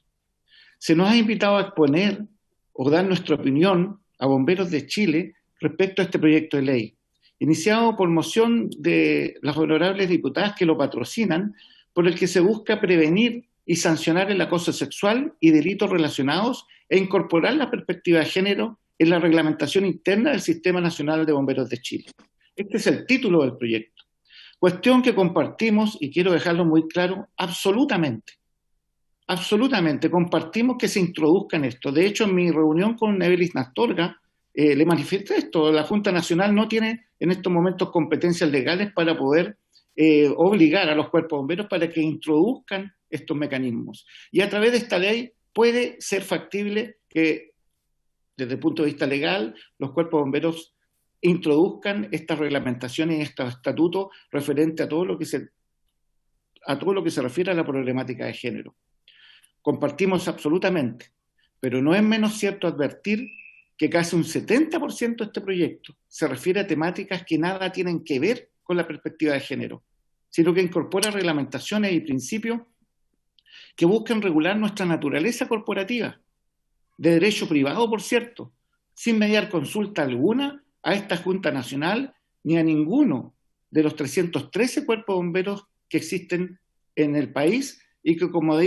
L: Se nos ha invitado a exponer o dar nuestra opinión a Bomberos de Chile respecto a este proyecto de ley, iniciado por moción de las honorables diputadas que lo patrocinan, por el que se busca prevenir y sancionar el acoso sexual y delitos relacionados e incorporar la perspectiva de género en la reglamentación interna del Sistema Nacional de Bomberos de Chile. Este es el título del proyecto. Cuestión que compartimos, y quiero dejarlo muy claro, absolutamente. Absolutamente, compartimos que se introduzca en esto. De hecho, en mi reunión con Evelis Astorga, le manifesté esto. La Junta Nacional no tiene en estos momentos competencias legales para poder obligar a los cuerpos bomberos para que introduzcan estos mecanismos. Y a través de esta ley puede ser factible que, desde el punto de vista legal, los cuerpos bomberos introduzcan estas reglamentaciones y estos estatutos referente a todo lo que se refiere a la problemática de género. Compartimos absolutamente, pero no es menos cierto advertir que casi un 70% de este proyecto se refiere a temáticas que nada tienen que ver con la perspectiva de género, sino que incorpora reglamentaciones y principios que buscan regular nuestra naturaleza corporativa, de derecho privado, por cierto, sin mediar consulta alguna a esta Junta Nacional ni a ninguno de los 313 cuerpos bomberos que existen en el país y que, como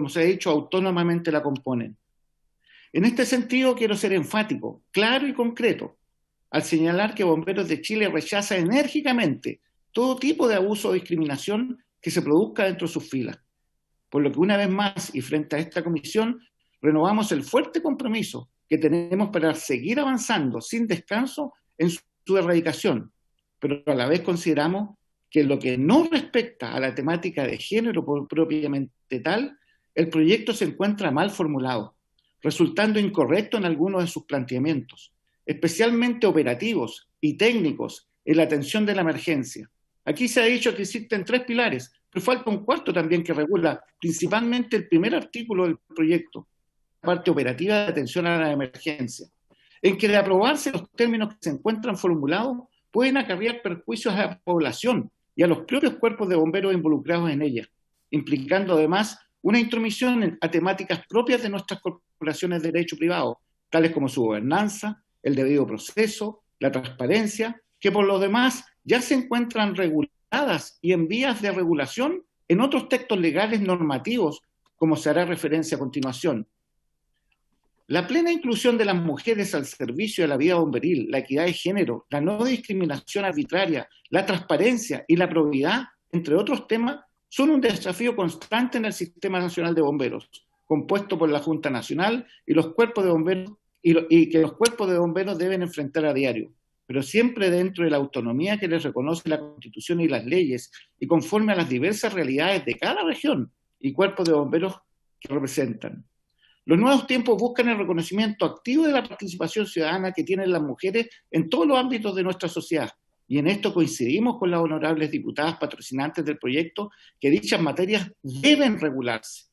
L: se ha dicho, autónomamente la componen. En este sentido, quiero ser enfático, claro y concreto, al señalar que Bomberos de Chile rechaza enérgicamente todo tipo de abuso o discriminación que se produzca dentro de sus filas. Por lo que una vez más y frente a esta comisión, renovamos el fuerte compromiso que tenemos para seguir avanzando sin descanso en su erradicación, pero a la vez consideramos que lo que no respecta a la temática de género propiamente tal, el proyecto se encuentra mal formulado, resultando incorrecto en algunos de sus planteamientos, especialmente operativos y técnicos en la atención de la emergencia. Aquí se ha dicho que existen 3 pilares, pero falta un cuarto también que regula principalmente el primer artículo del proyecto, la parte operativa de atención a la emergencia, en que de aprobarse los términos que se encuentran formulados pueden acarrear perjuicios a la población y a los propios cuerpos de bomberos involucrados en ella, implicando además una intromisión a temáticas propias de nuestras corporaciones de derecho privado, tales como su gobernanza, el debido proceso, la transparencia, que por lo demás ya se encuentran reguladas y en vías de regulación en otros textos legales normativos, como se hará referencia a continuación. La plena inclusión de las mujeres al servicio de la vida bomberil, la equidad de género, la no discriminación arbitraria, la transparencia y la probidad, entre otros temas, son un desafío constante en el Sistema Nacional de Bomberos, compuesto por la Junta Nacional y los cuerpos de bomberos, y que los cuerpos de bomberos deben enfrentar a diario, pero siempre dentro de la autonomía que les reconoce la Constitución y las leyes, y conforme a las diversas realidades de cada región y cuerpos de bomberos que representan. Los nuevos tiempos buscan el reconocimiento activo de la participación ciudadana que tienen las mujeres en todos los ámbitos de nuestra sociedad, y en esto coincidimos con las honorables diputadas patrocinantes del proyecto que dichas materias deben regularse.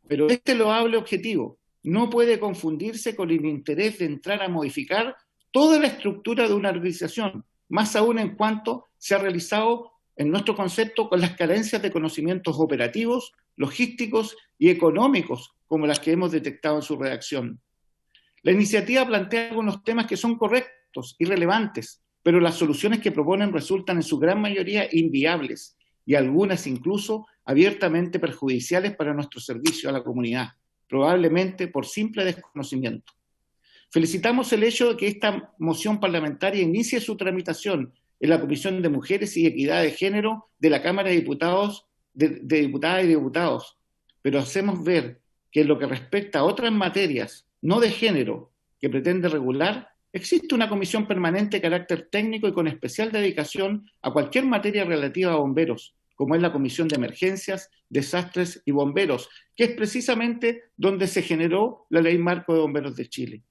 L: Pero este loable objetivo no puede confundirse con el interés de entrar a modificar toda la estructura de una organización, más aún en cuanto se ha realizado, en nuestro concepto, con las carencias de conocimientos operativos, logísticos y económicos, como las que hemos detectado en su redacción. La iniciativa plantea algunos temas que son correctos y relevantes, pero las soluciones que proponen resultan en su gran mayoría inviables y algunas incluso abiertamente perjudiciales para nuestro servicio a la comunidad, probablemente por simple desconocimiento. Felicitamos el hecho de que esta moción parlamentaria inicie su tramitación en la Comisión de Mujeres y Equidad de Género de la Cámara de Diputados, de Diputadas y Diputados, pero hacemos ver que en lo que respecta a otras materias no de género que pretende regular, existe una comisión permanente de carácter técnico y con especial dedicación a cualquier materia relativa a bomberos, como es la Comisión de Emergencias, Desastres y Bomberos, que es precisamente donde se generó la Ley Marco de Bomberos de Chile.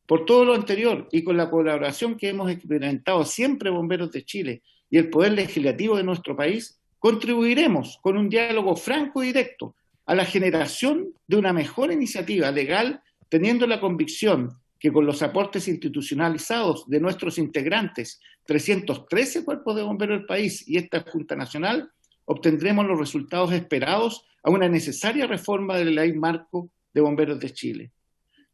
L: Por todo lo anterior y con la colaboración que hemos experimentado siempre Bomberos de Chile y el Poder Legislativo de nuestro país, contribuiremos con un diálogo franco y directo a la generación de una mejor iniciativa legal, teniendo la convicción que con los aportes institucionalizados de nuestros integrantes, 313 cuerpos de bomberos del país y esta Junta Nacional, obtendremos los resultados esperados a una necesaria reforma de la Ley Marco de Bomberos de Chile.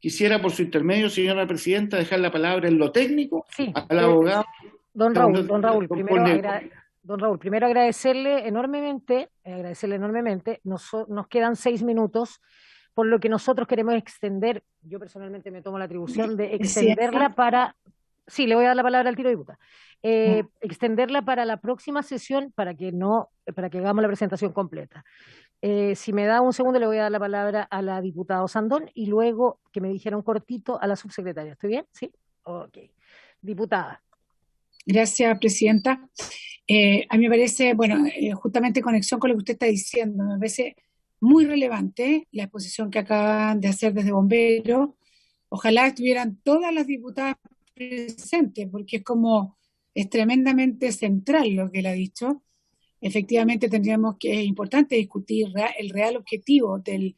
L: Quisiera, por su intermedio, señora presidenta, dejar la palabra en lo técnico al abogado.
C: Don Raúl, primero agradecerle enormemente, nos quedan 6 minutos, por lo que nosotros queremos extender, yo personalmente me tomo la atribución de extenderla para, sí, le voy a dar la palabra al tiro, diputada, extenderla para la próxima sesión para que hagamos la presentación completa. Si me da un segundo, le voy a dar la palabra a la diputada Osandón y luego que me dijera un cortito a la subsecretaria. ¿Estoy bien? ¿Sí? Ok. Diputada.
E: Gracias, presidenta. A mí me parece, justamente en conexión con lo que usted está diciendo, me parece muy relevante la exposición que acaban de hacer desde Bomberos. Ojalá estuvieran todas las diputadas presentes, porque es tremendamente central lo que él ha dicho. Efectivamente, es importante discutir el real objetivo del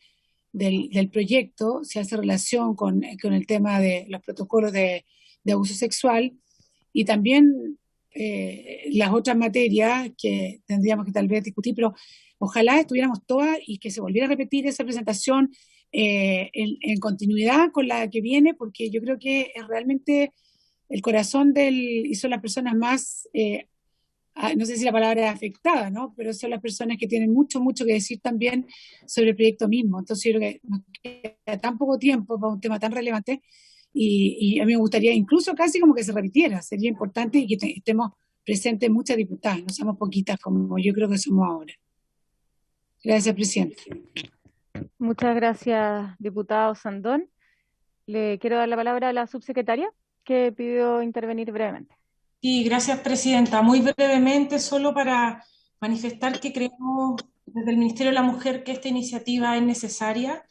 E: proyecto, si hace relación con el tema de los protocolos de abuso sexual, y también las otras materias que tendríamos que tal vez discutir, pero ojalá estuviéramos todas y que se volviera a repetir esa presentación en continuidad con la que viene, porque yo creo que es realmente el corazón y son las personas más, no sé si la palabra es afectada, ¿no? Pero son las personas que tienen mucho que decir también sobre el proyecto mismo. Entonces yo creo que nos queda tan poco tiempo para un tema tan relevante y a mí me gustaría incluso casi como que se repitiera. Sería importante y que estemos presentes muchas diputadas, no somos poquitas como yo creo que somos ahora. Gracias, Presidenta.
A: Muchas gracias, diputado Sandón. Le quiero dar la palabra a la subsecretaria, que pidió intervenir brevemente.
M: Sí, gracias, Presidenta. Muy brevemente, solo para manifestar que creemos desde el Ministerio de la Mujer que esta iniciativa es necesaria.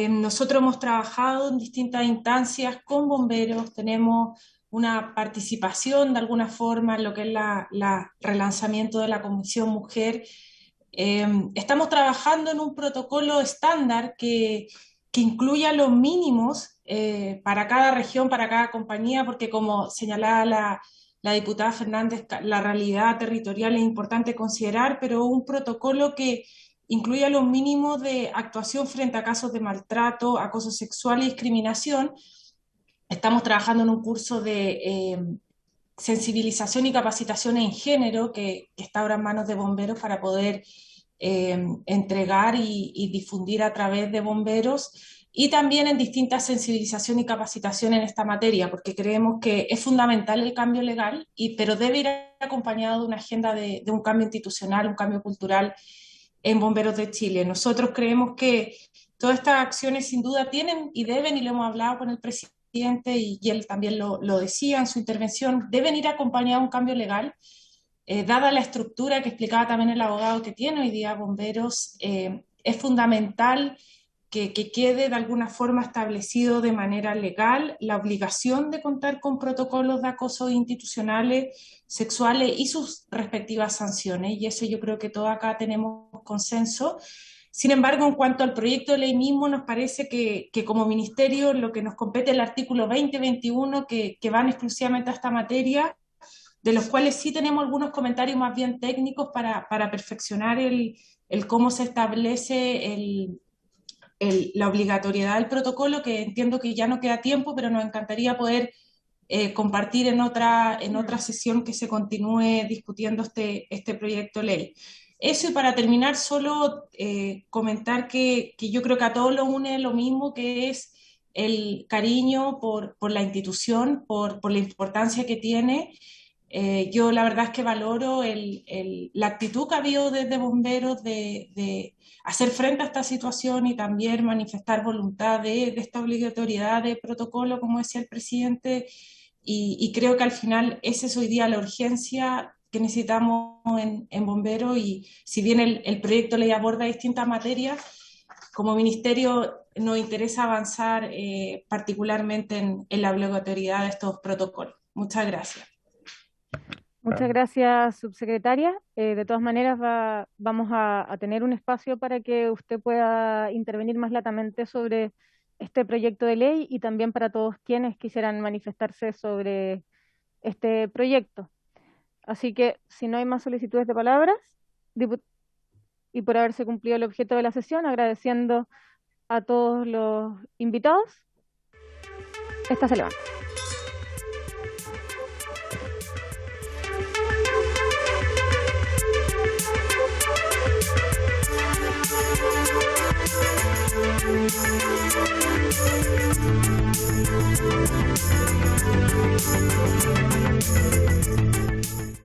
M: Nosotros hemos trabajado en distintas instancias con bomberos, tenemos una participación de alguna forma en lo que es la relanzamiento de la Comisión Mujer. Estamos trabajando en un protocolo estándar que incluya los mínimos para cada región, para cada compañía, porque como señalaba la diputada Fernández, la realidad territorial es importante considerar, pero un protocolo que incluya los mínimos de actuación frente a casos de maltrato, acoso sexual y discriminación. Estamos trabajando en un curso de sensibilización y capacitación en género que está ahora en manos de bomberos para poder entregar y difundir a través de bomberos, y también en distintas sensibilización y capacitación en esta materia, porque creemos que es fundamental el cambio legal, pero debe ir acompañado de una agenda de un cambio institucional, un cambio cultural en Bomberos de Chile. Nosotros creemos que todas estas acciones sin duda tienen y deben, y lo hemos hablado con el presidente y él también lo decía en su intervención, deben ir acompañados de un cambio legal. Dada la estructura que explicaba también el abogado que tiene hoy día Bomberos, es fundamental que quede de alguna forma establecido de manera legal la obligación de contar con protocolos de acoso institucionales, sexuales y sus respectivas sanciones, y eso yo creo que todos acá tenemos consenso. Sin embargo, en cuanto al proyecto de ley mismo, nos parece que como ministerio lo que nos compete es el artículo 20 y 21 que van exclusivamente a esta materia, de los cuales sí tenemos algunos comentarios más bien técnicos para perfeccionar el cómo se establece la obligatoriedad del protocolo, que entiendo que ya no queda tiempo, pero nos encantaría poder compartir en otra sesión que se continúe discutiendo este proyecto de ley. Eso, y para terminar, solo comentar que yo creo que a todos los une lo mismo, que es el cariño por la institución, por la importancia que tiene. Yo la verdad es que valoro la actitud que ha habido desde bomberos de hacer frente a esta situación y también manifestar voluntad de esta obligatoriedad de protocolo, como decía el presidente, y creo que al final esa es hoy día la urgencia que necesitamos en bomberos, y si bien el proyecto de ley aborda distintas materias, como ministerio nos interesa avanzar particularmente en la obligatoriedad de estos protocolos. Muchas gracias.
A: Muchas gracias, subsecretaria. De todas maneras, vamos a tener un espacio para que usted pueda intervenir más latamente sobre este proyecto de ley, y también para todos quienes quisieran manifestarse sobre este proyecto. Así que, si no hay más solicitudes de palabras, y por haberse cumplido el objeto de la sesión, agradeciendo a todos los invitados, esta se levanta.